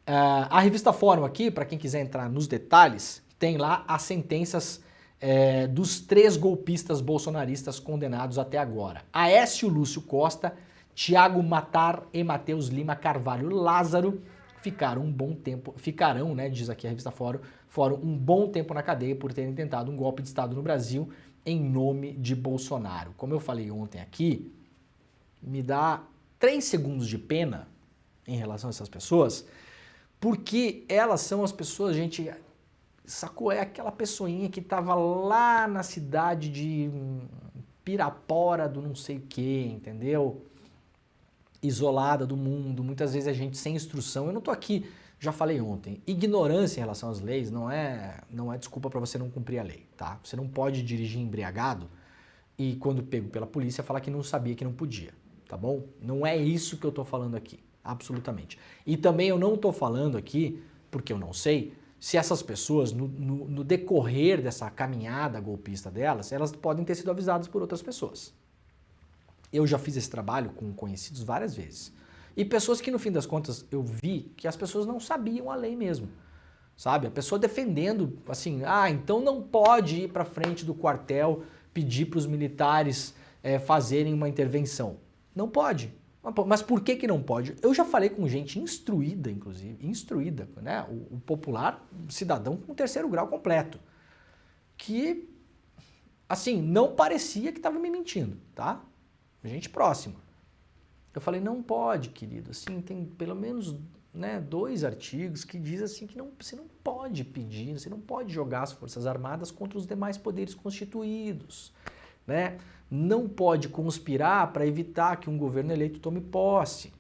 S8: A revista Fórum aqui, para quem quiser entrar nos detalhes, tem lá as sentenças dos 3 golpistas bolsonaristas condenados até agora. Aécio Lúcio Costa, Tiago Matar e Matheus Lima Carvalho Lázaro ficarão, né, diz aqui a revista Fórum, um bom tempo na cadeia por terem tentado um golpe de Estado no Brasil em nome de Bolsonaro. Como eu falei ontem aqui, me dá 3 segundos de pena em relação a essas pessoas, porque elas são as pessoas, gente, sacou? É aquela pessoinha que estava lá na cidade de pirapora do não sei o que, entendeu? Isolada do mundo, muitas vezes a gente sem instrução. Eu não tô aqui, já falei ontem, ignorância em relação às leis não é desculpa para você não cumprir a lei, tá? Você não pode dirigir embriagado e quando pego pela polícia falar que não sabia que não podia, tá bom? Não é isso que eu tô falando aqui, absolutamente. E também eu não tô falando aqui, porque eu não sei, se essas pessoas, no decorrer dessa caminhada golpista delas, elas podem ter sido avisadas por outras pessoas. Eu já fiz esse trabalho com conhecidos várias vezes. E pessoas que, no fim das contas, eu vi que as pessoas não sabiam a lei mesmo. Sabe? A pessoa defendendo, assim, então não pode ir para frente do quartel pedir para os militares fazerem uma intervenção. Não pode. Mas por que não pode? Eu já falei com gente instruída, inclusive, né? O popular cidadão com 3º grau completo, que, assim, não parecia que estava me mentindo, tá? Gente próxima. Eu falei, não pode, querido, assim, tem pelo menos 2 artigos que diz assim que você não pode pedir, você não pode jogar as Forças Armadas contra os demais poderes constituídos, né? Não pode conspirar para evitar que um governo eleito tome posse.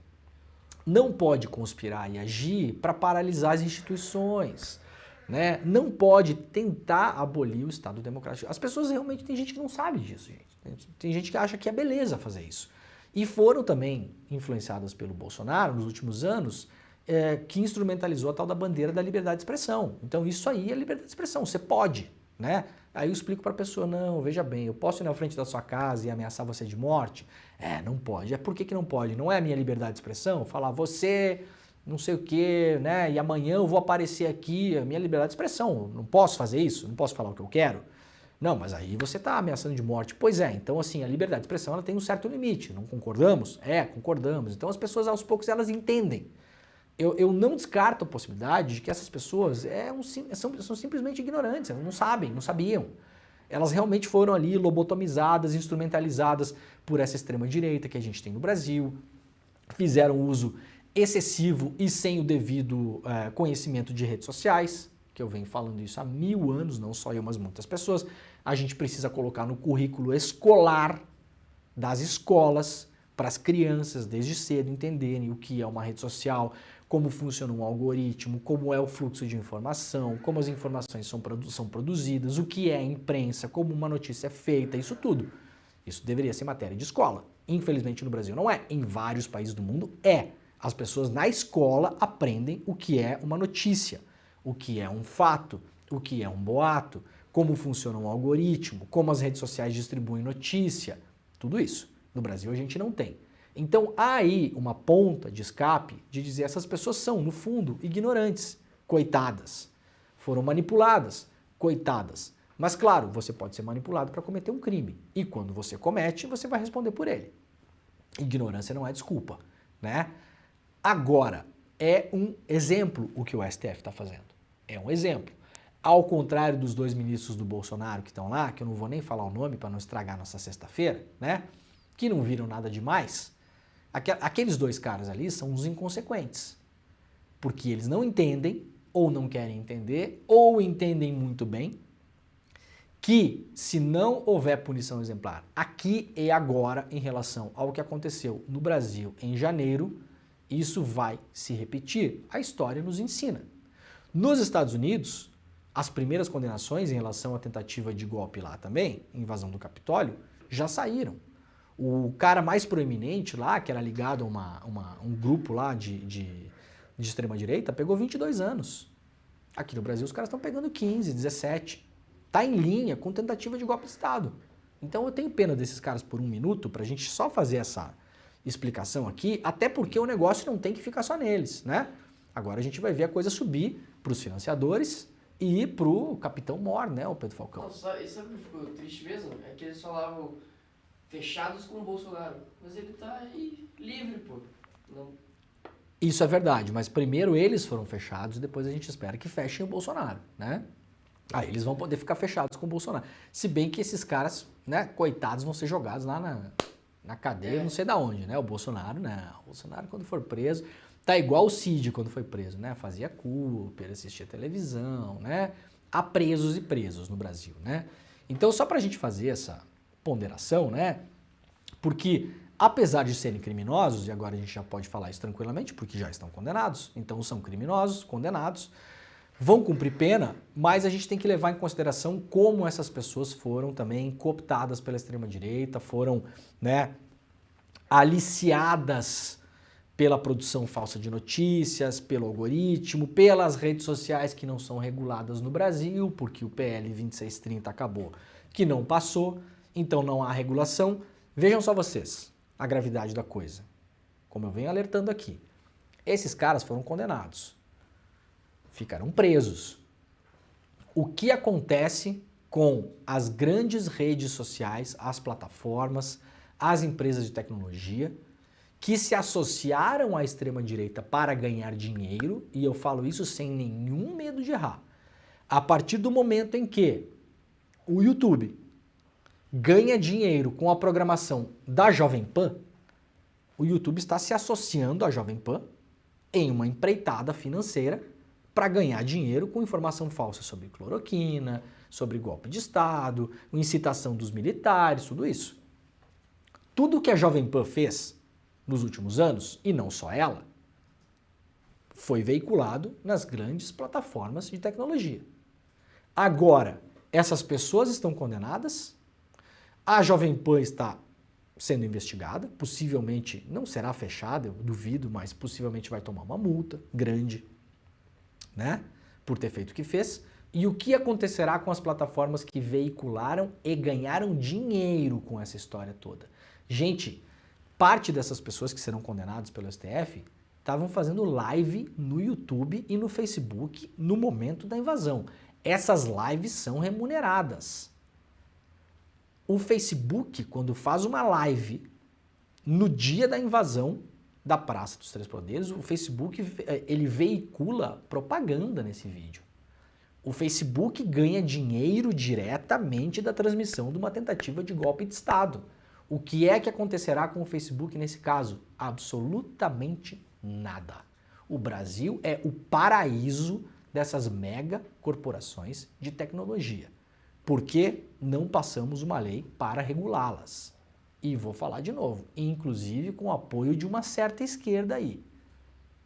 S8: Não pode conspirar e agir para paralisar as instituições, né? Não pode tentar abolir o Estado Democrático. As pessoas realmente, tem gente que não sabe disso, gente. Tem gente que acha que é beleza fazer isso. E foram também influenciadas pelo Bolsonaro nos últimos anos, que instrumentalizou a tal da bandeira da liberdade de expressão. Então isso aí é liberdade de expressão, você pode, né? Aí eu explico para a pessoa, não, veja bem, eu posso ir na frente da sua casa e ameaçar você de morte? Não pode. Por que não pode? Não é a minha liberdade de expressão? Falar, você, não sei o quê, né? E amanhã eu vou aparecer aqui, a minha liberdade de expressão. Não posso fazer isso? Não posso falar o que eu quero? Não, mas aí você está ameaçando de morte. Pois é, então assim, a liberdade de expressão ela tem um certo limite. Não concordamos? Concordamos. Então as pessoas aos poucos elas entendem. Eu não descarto a possibilidade de que essas pessoas são simplesmente ignorantes, elas não sabem, não sabiam. Elas realmente foram ali lobotomizadas, instrumentalizadas por essa extrema-direita que a gente tem no Brasil, fizeram uso excessivo e sem o devido conhecimento de redes sociais, que eu venho falando isso há 1000 anos, não só eu, mas muitas pessoas. A gente precisa colocar no currículo escolar das escolas, para as crianças desde cedo entenderem o que é uma rede social, como funciona um algoritmo, como é o fluxo de informação, como as informações são produzidas, o que é imprensa, como uma notícia é feita, isso tudo. Isso deveria ser matéria de escola. Infelizmente no Brasil não é. Em vários países do mundo é. As pessoas na escola aprendem o que é uma notícia, o que é um fato, o que é um boato, como funciona um algoritmo, como as redes sociais distribuem notícia, tudo isso. No Brasil a gente não tem. Então há aí uma ponta de escape de dizer essas pessoas são, no fundo, ignorantes, coitadas. Foram manipuladas, coitadas. Mas claro, você pode ser manipulado para cometer um crime. E quando você comete, você vai responder por ele. Ignorância não é desculpa, né? Agora, é um exemplo o que o STF está fazendo. É um exemplo. Ao contrário dos 2 ministros do Bolsonaro que estão lá, que eu não vou nem falar o nome para não estragar nossa sexta-feira, né? Que não viram nada demais, aqueles 2 caras ali são os inconsequentes. Porque eles não entendem, ou não querem entender, ou entendem muito bem, que se não houver punição exemplar aqui e agora em relação ao que aconteceu no Brasil em janeiro, isso vai se repetir. A história nos ensina. Nos Estados Unidos, as primeiras condenações em relação à tentativa de golpe lá também, invasão do Capitólio, já saíram. O cara mais proeminente lá, que era ligado a um grupo lá de extrema-direita, pegou 22 anos. Aqui no Brasil os caras estão pegando 15, 17. Tá em linha com tentativa de golpe de Estado. Então eu tenho pena desses caras por 1 minuto, pra gente só fazer essa explicação aqui, até porque o negócio não tem que ficar só neles, né? Agora a gente vai ver a coisa subir pros financiadores e pro Capitão Mor, né, o Pedro Falcão.
S9: Não, sabe o que ficou triste mesmo? É que eles falavam fechados com o Bolsonaro. Mas ele tá aí livre, pô. Não.
S8: Isso é verdade, mas primeiro eles foram fechados e depois a gente espera que fechem o Bolsonaro, né? Aí eles vão poder ficar fechados com o Bolsonaro. Se bem que esses caras, né, coitados, vão ser jogados lá na cadeia, não sei da onde, né? O Bolsonaro, não. O Bolsonaro, quando for preso, tá igual o Cid quando foi preso, né? Fazia Cooper, assistia televisão, né? Há presos e presos no Brasil, né? Então, só pra gente fazer ponderação, né? Porque, apesar de serem criminosos, e agora a gente já pode falar isso tranquilamente, porque já estão condenados, então são criminosos, condenados, vão cumprir pena, mas a gente tem que levar em consideração como essas pessoas foram também cooptadas pela extrema-direita, foram, né, aliciadas pela produção falsa de notícias, pelo algoritmo, pelas redes sociais que não são reguladas no Brasil, porque o PL 2630 acabou, que não passou, então não há regulação. Vejam só vocês a gravidade da coisa. Como eu venho alertando aqui, esses caras foram condenados, ficaram presos. O que acontece com as grandes redes sociais, as plataformas, as empresas de tecnologia, que se associaram à extrema-direita para ganhar dinheiro, e eu falo isso sem nenhum medo de errar, a partir do momento em que o YouTube ganha dinheiro com a programação da Jovem Pan, o YouTube está se associando à Jovem Pan em uma empreitada financeira para ganhar dinheiro com informação falsa sobre cloroquina, sobre golpe de Estado, incitação dos militares, tudo isso. Tudo que a Jovem Pan fez nos últimos anos, e não só ela, foi veiculado nas grandes plataformas de tecnologia. Agora, essas pessoas estão condenadas, a Jovem Pan está sendo investigada, possivelmente não será fechada, eu duvido, mas possivelmente vai tomar uma multa grande, né, por ter feito o que fez. E o que acontecerá com as plataformas que veicularam e ganharam dinheiro com essa história toda? Gente, parte dessas pessoas que serão condenadas pelo STF estavam fazendo live no YouTube e no Facebook no momento da invasão. Essas lives são remuneradas. O Facebook, quando faz uma live no dia da invasão da Praça dos Três Poderes, o Facebook ele veicula propaganda nesse vídeo. O Facebook ganha dinheiro diretamente da transmissão de uma tentativa de golpe de Estado. O que é que acontecerá com o Facebook nesse caso? Absolutamente nada. O Brasil é o paraíso dessas mega corporações de tecnologia. Porque não passamos uma lei para regulá-las. E vou falar de novo, inclusive com o apoio de uma certa esquerda aí,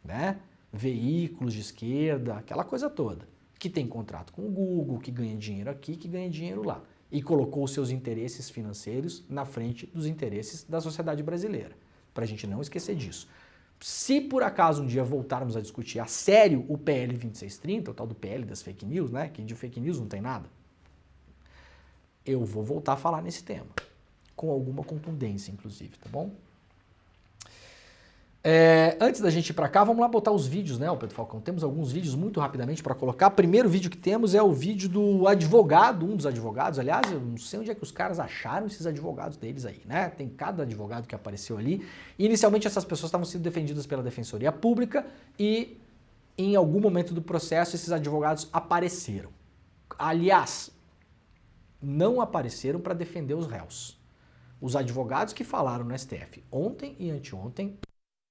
S8: né? Veículos de esquerda, aquela coisa toda, que tem contrato com o Google, que ganha dinheiro aqui, que ganha dinheiro lá. E colocou os seus interesses financeiros na frente dos interesses da sociedade brasileira. Para a gente não esquecer disso. Se por acaso um dia voltarmos a discutir a sério o PL 2630, o tal do PL das fake news, né? Que de fake news não tem nada, eu vou voltar a falar nesse tema. Com alguma contundência, inclusive, tá bom? Antes da gente ir para cá, vamos lá botar os vídeos, né, Pedro Falcão? Temos alguns vídeos muito rapidamente para colocar. O primeiro vídeo que temos é o vídeo do advogado, um dos advogados. Aliás, eu não sei onde é que os caras acharam esses advogados deles aí, né? Tem cada advogado que apareceu ali. Inicialmente, essas pessoas estavam sendo defendidas pela Defensoria Pública e, em algum momento do processo, esses advogados apareceram. Aliás, não apareceram para defender os réus. Os advogados que falaram no STF ontem e anteontem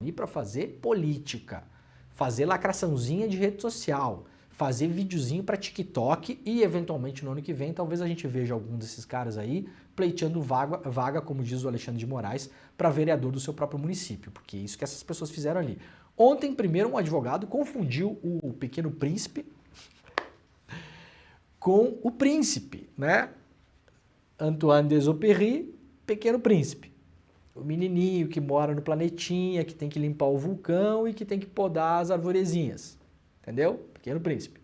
S8: e para fazer política, fazer lacraçãozinha de rede social, fazer videozinho para TikTok e, eventualmente, no ano que vem, talvez a gente veja algum desses caras aí pleiteando vaga, como diz o Alexandre de Moraes, para vereador do seu próprio município, porque é isso que essas pessoas fizeram ali. Ontem, primeiro, um advogado confundiu o Pequeno Príncipe com o príncipe, né? Antoine de Exupéry, Pequeno Príncipe. O menininho que mora no planetinha, que tem que limpar o vulcão e que tem que podar as arvorezinhas. Entendeu? Pequeno Príncipe.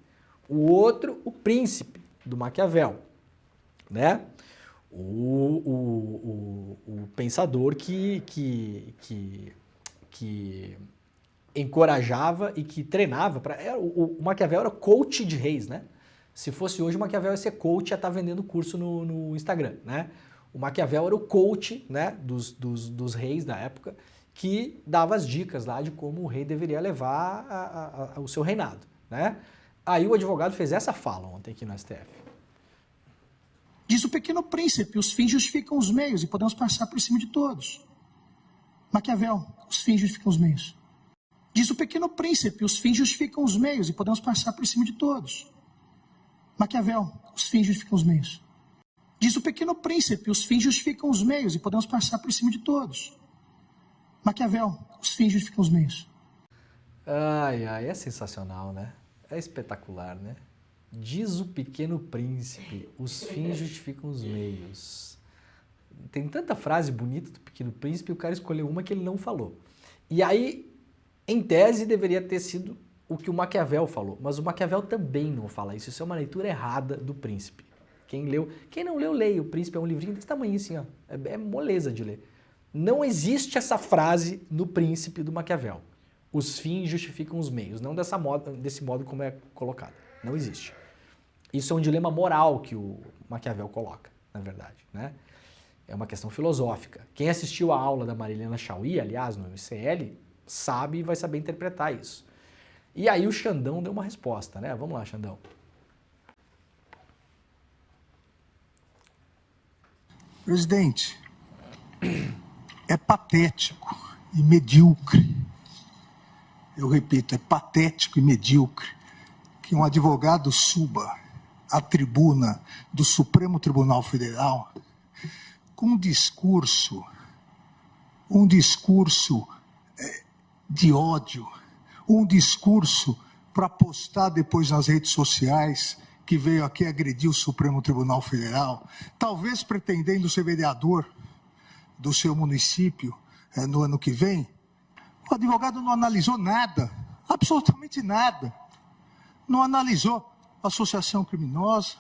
S8: O outro, o príncipe, do Maquiavel. Né? O pensador que encorajava e que treinava. O Maquiavel era coach de reis, né? Se fosse hoje, o Maquiavel ia ser coach e ia estar vendendo curso no Instagram, né? O Maquiavel era o coach, né, dos reis da época, que dava as dicas lá de como o rei deveria levar o seu reinado, né? Aí o advogado fez essa fala ontem aqui no STF.
S10: Diz o Pequeno Príncipe, os fins justificam os meios e podemos passar por cima de todos. Maquiavel, os fins justificam os meios. Diz o Pequeno Príncipe, os fins justificam os meios e podemos passar por cima de todos. Maquiavel, os fins justificam os meios. Diz o Pequeno Príncipe, os fins justificam os meios e podemos passar por cima de todos. Maquiavel, os fins justificam os meios.
S8: Ai, ai, é sensacional, né? É espetacular, né? Diz o Pequeno Príncipe, os fins justificam os meios. Tem tanta frase bonita do Pequeno Príncipe, o cara escolheu uma que ele não falou. E aí, em tese, deveria ter sido o que o Maquiavel falou, mas o Maquiavel também não fala isso. Isso é uma leitura errada do Príncipe. Quem não leu, leia. O Príncipe é um livrinho desse tamanho assim, ó. É moleza de ler. Não existe essa frase no Príncipe do Maquiavel. Os fins justificam os meios, não desse modo como é colocado. Não existe. Isso é um dilema moral que o Maquiavel coloca, na verdade, né? É uma questão filosófica. Quem assistiu a aula da Marilena Chauí, aliás, no ICL, sabe e vai saber interpretar isso. E aí o Xandão deu uma resposta, né? Vamos lá, Xandão.
S10: Presidente, é patético e medíocre. Eu repito, é patético e medíocre que um advogado suba à tribuna do Supremo Tribunal Federal com um discurso de ódio, um discurso para postar depois nas redes sociais que veio aqui agredir o Supremo Tribunal Federal, talvez pretendendo ser vereador do seu município no ano que vem. O advogado não analisou nada, absolutamente nada. Não analisou associação criminosa,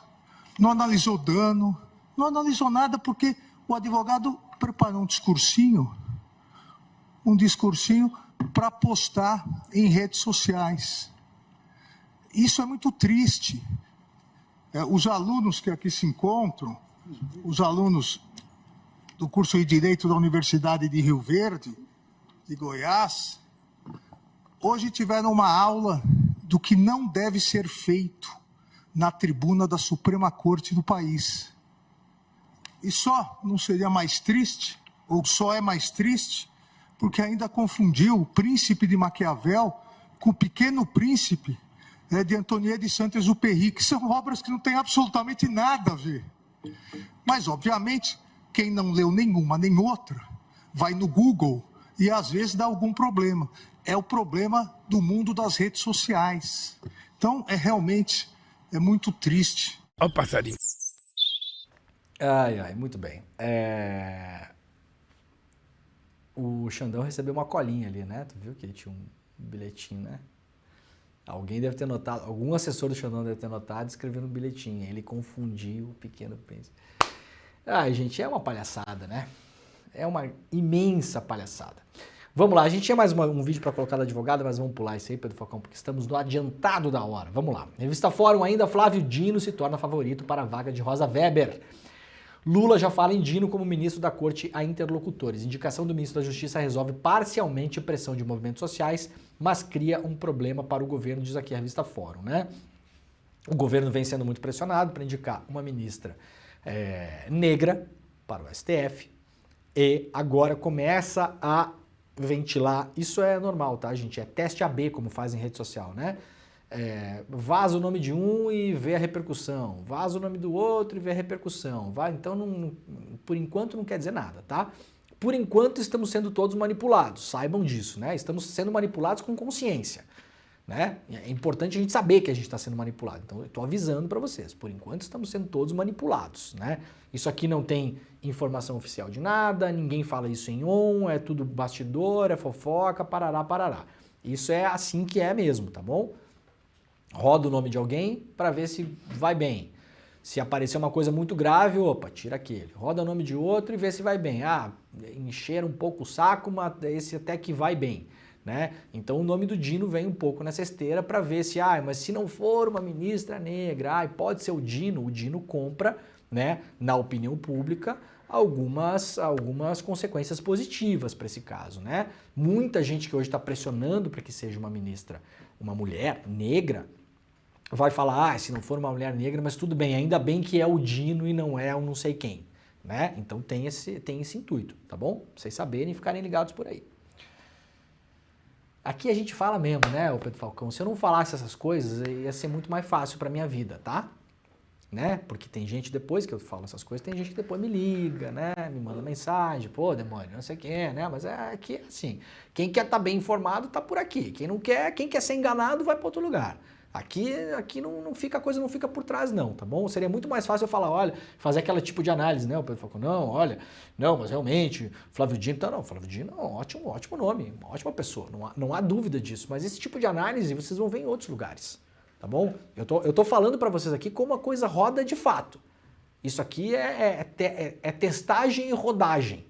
S10: não analisou dano, não analisou nada porque o advogado preparou um discursinho para postar em redes sociais. Isso é muito triste. Os alunos que aqui se encontram, os alunos do curso de Direito da Universidade de Rio Verde, de Goiás, hoje tiveram uma aula do que não deve ser feito na tribuna da Suprema Corte do país. E só não seria mais triste, ou só é mais triste, porque ainda confundiu o Príncipe de Maquiavel com o Pequeno Príncipe de Antonieta de Saint-Exupéry, que são obras que não têm absolutamente nada a ver. Mas, obviamente, quem não leu nenhuma nem outra, vai no Google e às vezes dá algum problema. É o problema do mundo das redes sociais. Então, realmente muito triste.
S11: Olha o passarinho.
S8: Ai, ai, muito bem. O Xandão recebeu uma colinha ali, né? Tu viu que ele tinha um bilhetinho, né? Alguém deve ter notado, algum assessor do Xandão deve ter notado e escreveu no bilhetinho. Ele confundiu o Pequeno Príncipe. Ai, gente, é uma palhaçada, né? É uma imensa palhaçada. Vamos lá, a gente tinha mais um vídeo para colocar da advogada, mas vamos pular isso aí, Pedro Falcão, porque estamos no adiantado da hora. Vamos lá. Revista Fórum ainda, Flávio Dino se torna favorito para a vaga de Rosa Weber. Lula já fala em Dino como ministro da Corte a interlocutores. Indicação do ministro da Justiça resolve parcialmente pressão de movimentos sociais, mas cria um problema para o governo, diz aqui a revista Fórum, né? O governo vem sendo muito pressionado para indicar uma ministra negra para o STF e agora começa a ventilar. Isso é normal, tá, gente? É teste AB, como faz em rede social, né? Vaza o nome de um e vê a repercussão, vaza o nome do outro e vê a repercussão. Então, por enquanto não quer dizer nada, tá? Por enquanto estamos sendo todos manipulados, saibam disso, né? Estamos sendo manipulados com consciência, né? É importante a gente saber que a gente está sendo manipulado, então eu estou avisando para vocês, por enquanto estamos sendo todos manipulados, né? Isso aqui não tem informação oficial de nada, ninguém fala isso em on, é tudo bastidor, é fofoca, parará, parará. Isso é assim que é mesmo, tá bom? Roda o nome de alguém para ver se vai bem. Se aparecer uma coisa muito grave, opa, tira aquele. Roda o nome de outro e vê se vai bem. Ah, encher um pouco o saco, mas esse até que vai bem, né? Então o nome do Dino vem um pouco nessa esteira para ver se, mas se não for uma ministra negra, pode ser o Dino compra, né, na opinião pública, algumas consequências positivas para esse caso, né? Muita gente que hoje está pressionando para que seja uma ministra, uma mulher negra, vai falar, se não for uma mulher negra, mas tudo bem, ainda bem que é o Dino e não é o não sei quem, né? Então tem esse intuito, tá bom? Pra vocês saberem e ficarem ligados por aí. Aqui a gente fala mesmo, né, o Pedro Falcão? Se eu não falasse essas coisas, ia ser muito mais fácil pra minha vida, tá? né? Porque tem gente depois que eu falo essas coisas, tem gente que depois me liga, né? Me manda mensagem, pô, demônio, não sei o que, né? Mas é que assim, quem quer estar bem informado tá por aqui. Quem não quer, quem quer ser enganado vai para outro lugar. Aqui não fica, a coisa não fica por trás não, tá bom? Seria muito mais fácil eu falar, olha, fazer aquele tipo de análise, né? O Pedro falou, não, olha, não, mas realmente, Flávio Dino, tá, não, Flávio Dino é um ótimo nome, uma ótima pessoa, não há dúvida disso, mas esse tipo de análise vocês vão ver em outros lugares, tá bom? Eu tô falando para vocês aqui como a coisa roda de fato. Isso aqui é testagem e rodagem,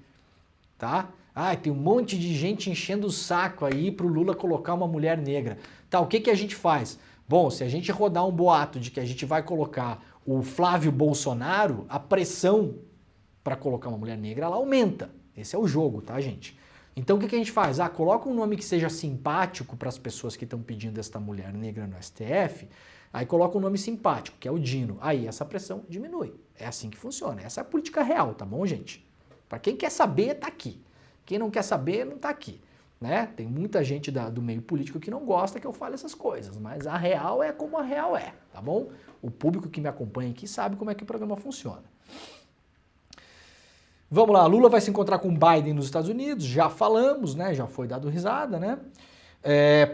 S8: tá? Ah, tem um monte de gente enchendo o saco aí pro Lula colocar uma mulher negra. Tá, o que a gente faz? Bom, se a gente rodar um boato de que a gente vai colocar o Flávio Bolsonaro, a pressão para colocar uma mulher negra, ela aumenta. Esse é o jogo, tá, gente? Então o que a gente faz? Ah, coloca um nome que seja simpático para as pessoas que estão pedindo esta mulher negra no STF, aí coloca um nome simpático, que é o Dino. Aí essa pressão diminui. É assim que funciona. Essa é a política real, tá bom, gente? Para quem quer saber, tá aqui. Quem não quer saber, não tá aqui. Né? Tem muita gente do meio político que não gosta que eu fale essas coisas, mas a real é como a real é, tá bom? O público que me acompanha aqui sabe como é que o programa funciona. Vamos lá, Lula vai se encontrar com Biden nos Estados Unidos, já falamos, né? Já foi dado risada, né?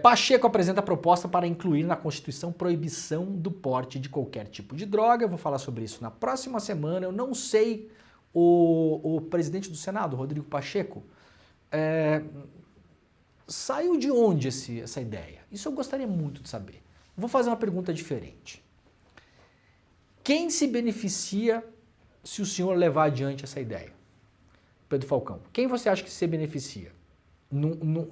S8: Pacheco apresenta proposta para incluir na Constituição proibição do porte de qualquer tipo de droga. Eu vou falar sobre isso na próxima semana. Eu não sei, o presidente do Senado, Rodrigo Pacheco, saiu de onde essa ideia? Isso eu gostaria muito de saber. Vou fazer uma pergunta diferente. Quem se beneficia se o senhor levar adiante essa ideia? Pedro Falcão, quem você acha que se beneficia?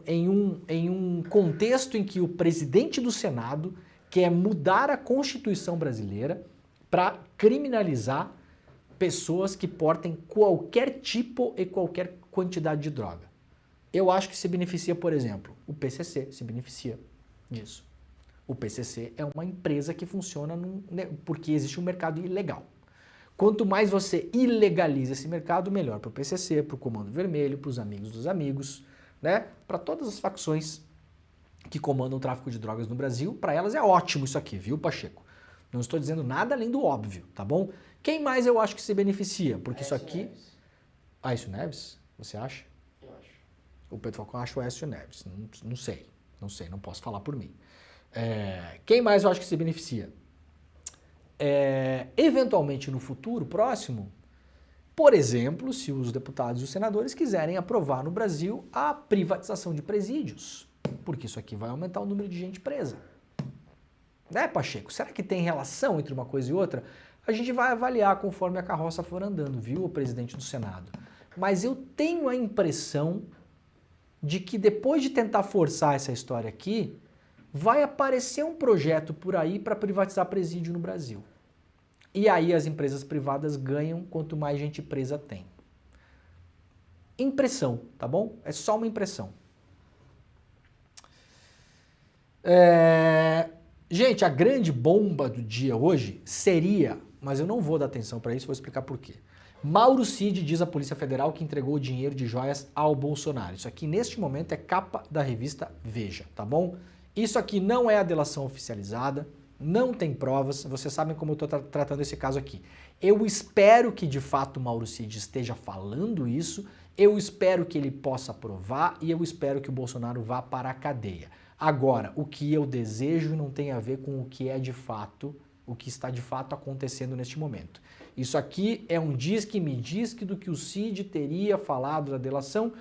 S8: Em um contexto em que o presidente do Senado quer mudar a Constituição brasileira para criminalizar pessoas que portem qualquer tipo e qualquer quantidade de droga. Eu acho que se beneficia, por exemplo, o PCC se beneficia disso. O PCC é uma empresa que funciona porque existe um mercado ilegal. Quanto mais você ilegaliza esse mercado, melhor para o PCC, para o Comando Vermelho, para os amigos dos amigos, né? Para todas as facções que comandam o tráfico de drogas no Brasil, para elas é ótimo isso aqui, viu, Pacheco? Não estou dizendo nada além do óbvio, tá bom? Quem mais eu acho que se beneficia? Porque isso aqui...
S9: Neves.
S8: Aécio Neves? Você acha?
S9: Eu acho.
S8: O Pedro Falcão acha o Aécio Neves. Não sei, não posso falar por mim. Quem mais eu acho que se beneficia? Eventualmente no futuro próximo, por exemplo, se os deputados e os senadores quiserem aprovar no Brasil a privatização de presídios, porque isso aqui vai aumentar o número de gente presa. Né, Pacheco? Será que tem relação entre uma coisa e outra? A gente vai avaliar conforme a carroça for andando, viu, o presidente do Senado? Mas eu tenho a impressão de que depois de tentar forçar essa história aqui, vai aparecer um projeto por aí para privatizar presídio no Brasil. E aí as empresas privadas ganham quanto mais gente presa tem. Impressão, tá bom? É só uma impressão. Gente, a grande bomba do dia hoje seria, mas eu não vou dar atenção para isso, vou explicar por quê. Mauro Cid diz à Polícia Federal que entregou o dinheiro de joias ao Bolsonaro. Isso aqui, neste momento, é capa da revista Veja, tá bom? Isso aqui não é a delação oficializada, não tem provas, vocês sabem como eu estou tratando esse caso aqui. Eu espero que, de fato, Mauro Cid esteja falando isso, eu espero que ele possa provar e eu espero que o Bolsonaro vá para a cadeia. Agora, o que eu desejo não tem a ver com o que é de fato, o que está de fato acontecendo neste momento. Isso aqui é um diz-que-me-diz-que do que o Cid teria falado da delação.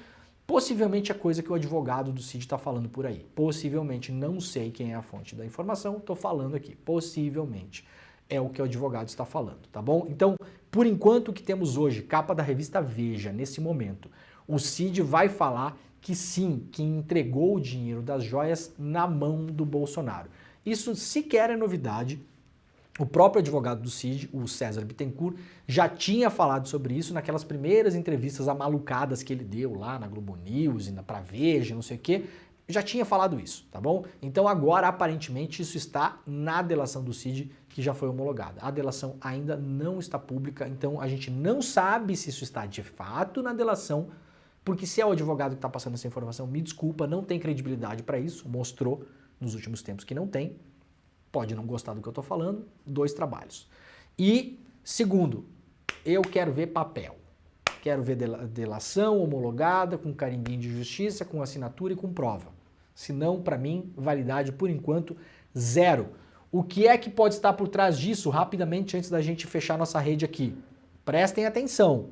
S8: Possivelmente é coisa que o advogado do Cid está falando por aí. Possivelmente, não sei quem é a fonte da informação, estou falando aqui. Possivelmente é o que o advogado está falando, tá bom? Então, por enquanto, o que temos hoje, capa da revista Veja, nesse momento, o Cid vai falar que sim, que entregou o dinheiro das joias na mão do Bolsonaro. Isso sequer é novidade. O próprio advogado do Cid, o César Bittencourt, já tinha falado sobre isso naquelas primeiras entrevistas amalucadas que ele deu lá na Globo News e pra Veja, não sei o quê. Já tinha falado isso, tá bom? Então agora, aparentemente, isso está na delação do Cid, que já foi homologada. A delação ainda não está pública, então a gente não sabe se isso está de fato na delação, porque se é o advogado que está passando essa informação, me desculpa, não tem credibilidade para isso, mostrou nos últimos tempos que não tem. Pode não gostar do que eu estou falando, 2 trabalhos. E, segundo, eu quero ver papel. Quero ver delação homologada, com carimbinho de justiça, com assinatura e com prova. Senão, para mim, validade, por enquanto, 0. O que é que pode estar por trás disso, rapidamente, antes da gente fechar nossa rede aqui? Prestem atenção,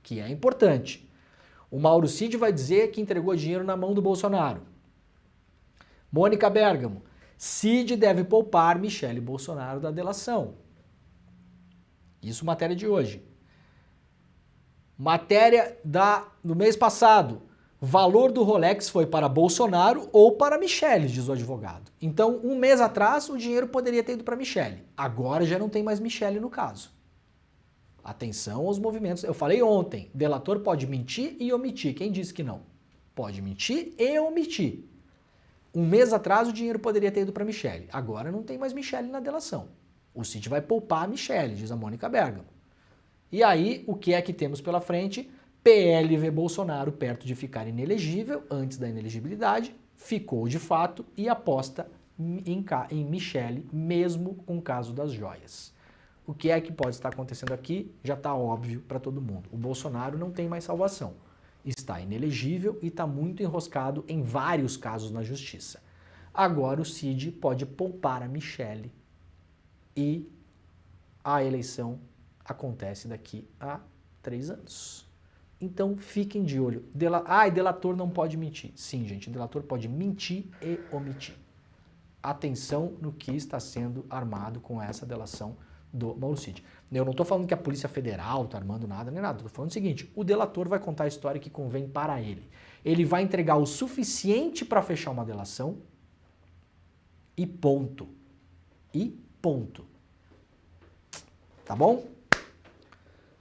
S8: que é importante. O Mauro Cid vai dizer que entregou dinheiro na mão do Bolsonaro. Mônica Bergamo, Cid deve poupar Michele Bolsonaro da delação. Isso matéria de hoje. Matéria do mês passado. Valor do Rolex foi para Bolsonaro ou para Michele, diz o advogado. Então, um mês atrás, o dinheiro poderia ter ido para Michele. Agora já não tem mais Michele no caso. Atenção aos movimentos. Eu falei ontem, delator pode mentir e omitir. Quem disse que não? Pode mentir e omitir. Um mês atrás, o dinheiro poderia ter ido para Michele. Agora não tem mais Michele na delação. O Cid vai poupar a Michele, diz a Mônica Bergamo. E aí, o que é que temos pela frente? PL vê Bolsonaro perto de ficar inelegível, antes da inelegibilidade, ficou de fato e aposta em Michele, mesmo com o caso das joias. O que é que pode estar acontecendo aqui? Já está óbvio para todo mundo. O Bolsonaro não tem mais salvação. Está inelegível e está muito enroscado em vários casos na justiça. Agora o Cid pode poupar a Michele e a eleição acontece daqui a 3 anos. Então, fiquem de olho. Delator não pode mentir. Sim, gente, delator pode mentir e omitir. Atenção no que está sendo armado com essa delação do Mauro Cid. Eu não estou falando que a Polícia Federal está armando nada, nem nada. Estou falando o seguinte, o delator vai contar a história que convém para ele. Ele vai entregar o suficiente para fechar uma delação e ponto. E ponto. Tá bom?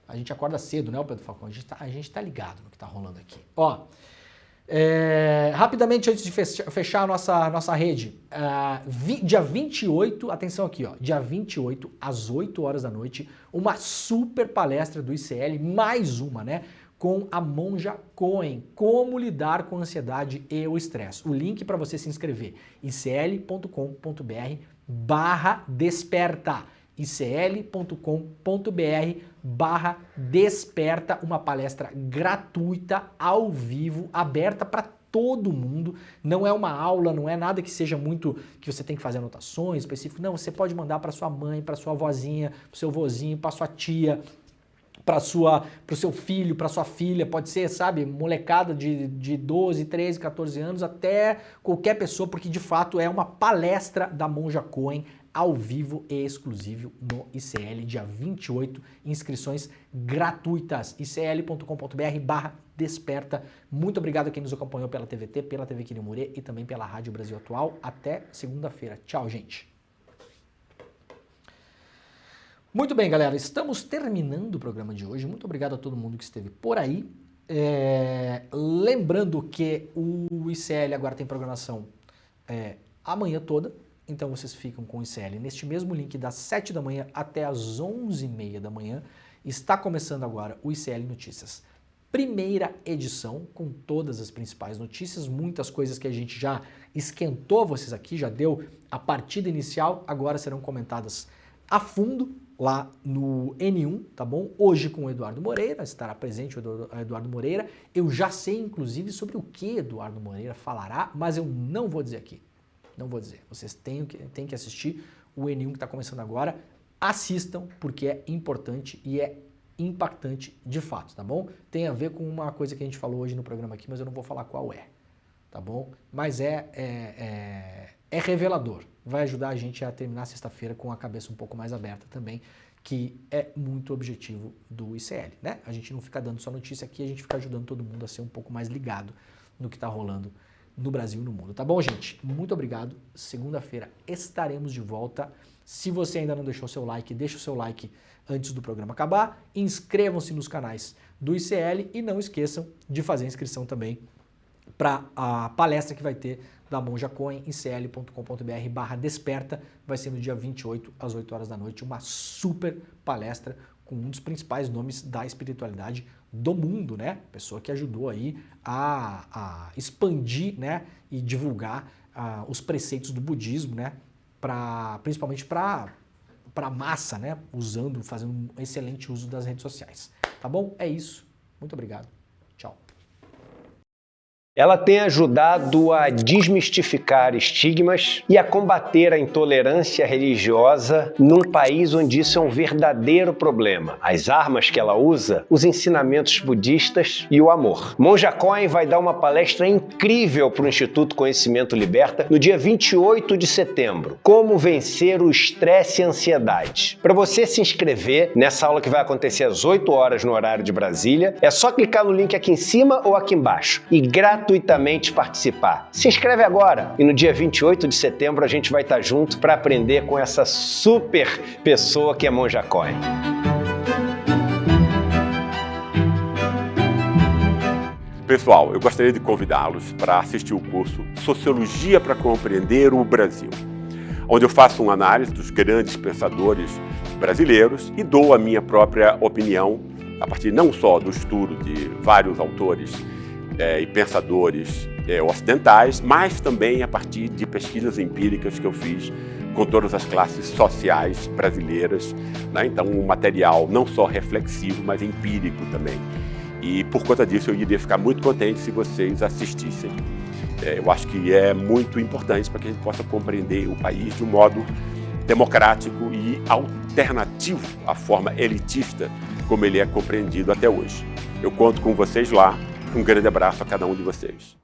S8: A gente acorda cedo, né, Pedro Falcão? A gente tá ligado no que tá rolando aqui. Ó, rapidamente, antes de fechar a nossa rede, dia 28, atenção aqui, ó, dia 28, às 8 horas da noite, uma super palestra do ICL, mais uma, né, com a Monja Cohen, como lidar com a ansiedade e o estresse. O link para você se inscrever, icl.com.br/desperta. icl.com.br/desperta, uma palestra gratuita, ao vivo, aberta para todo mundo. Não é uma aula, não é nada que seja muito, que você tem que fazer anotações específicas. Não, você pode mandar para sua mãe, para sua vozinha, para o seu vozinho, para sua tia, para o seu filho, para sua filha, pode ser, sabe, molecada de 12, 13, 14 anos, até qualquer pessoa, porque de fato é uma palestra da Monja Cohen, ao vivo e exclusivo no ICL, dia 28, inscrições gratuitas, icl.com.br/desperta. Muito obrigado a quem nos acompanhou pela TVT, pela TV Quirimurê e também pela Rádio Brasil Atual. Até segunda-feira. Tchau, gente. Muito bem, galera, estamos terminando o programa de hoje. Muito obrigado a todo mundo que esteve por aí. Lembrando que o ICL agora tem programação amanhã toda. Então vocês ficam com o ICL neste mesmo link das 7 da manhã até as 11h30 da manhã. Está começando agora o ICL Notícias. Primeira edição com todas as principais notícias, muitas coisas que a gente já esquentou vocês aqui, já deu a partida inicial, agora serão comentadas a fundo lá no N1, tá bom? Hoje com o Eduardo Moreira, estará presente o Eduardo Moreira. Eu já sei inclusive sobre o que Eduardo Moreira falará, mas eu não vou dizer aqui. Não vou dizer. Vocês têm que assistir o N1 que está começando agora. Assistam, porque é importante e é impactante de fato, tá bom? Tem a ver com uma coisa que a gente falou hoje no programa aqui, mas eu não vou falar qual é, tá bom? Mas é revelador. Vai ajudar a gente a terminar a sexta-feira com a cabeça um pouco mais aberta também, que é muito objetivo do ICL, né? A gente não fica dando só notícia aqui, a gente fica ajudando todo mundo a ser um pouco mais ligado no que está rolando no Brasil e no mundo. Tá bom, gente? Muito obrigado. Segunda-feira estaremos de volta. Se você ainda não deixou seu like, deixa o seu like antes do programa acabar. Inscrevam-se nos canais do ICL e não esqueçam de fazer a inscrição também para a palestra que vai ter da Monja Cohen, icl.com.br/desperta. Vai ser no dia 28, às 8 horas da noite, uma super palestra com um dos principais nomes da espiritualidade do mundo, né? Pessoa que ajudou aí a expandir, né, e divulgar os preceitos do budismo, né, principalmente para para massa, né? Fazendo um excelente uso das redes sociais. Tá bom? É isso. Muito obrigado. Tchau.
S11: Ela tem ajudado a desmistificar estigmas e a combater a intolerância religiosa num país onde isso é um verdadeiro problema. As armas que ela usa, os ensinamentos budistas e o amor. Monja Coen vai dar uma palestra incrível para o Instituto Conhecimento Liberta no dia 28 de setembro. Como vencer o estresse e a ansiedade. Para você se inscrever nessa aula que vai acontecer às 8 horas no horário de Brasília, é só clicar no link aqui em cima ou aqui embaixo e gratuitamente participar. Se inscreve agora e no dia 28 de setembro a gente vai estar junto para aprender com essa super pessoa que é Monja Coen.
S12: Pessoal, eu gostaria de convidá-los para assistir o curso Sociologia para Compreender o Brasil, onde eu faço uma análise dos grandes pensadores brasileiros e dou a minha própria opinião a partir não só do estudo de vários autores e pensadores ocidentais, mas também a partir de pesquisas empíricas que eu fiz com todas as classes sociais brasileiras, né? Então, um material não só reflexivo, mas empírico também. E por conta disso eu iria ficar muito contente se vocês assistissem. Eu acho que é muito importante para que a gente possa compreender o país de um modo democrático e alternativo à forma elitista como ele é compreendido até hoje. Eu conto com vocês lá. Um grande abraço a cada um de vocês.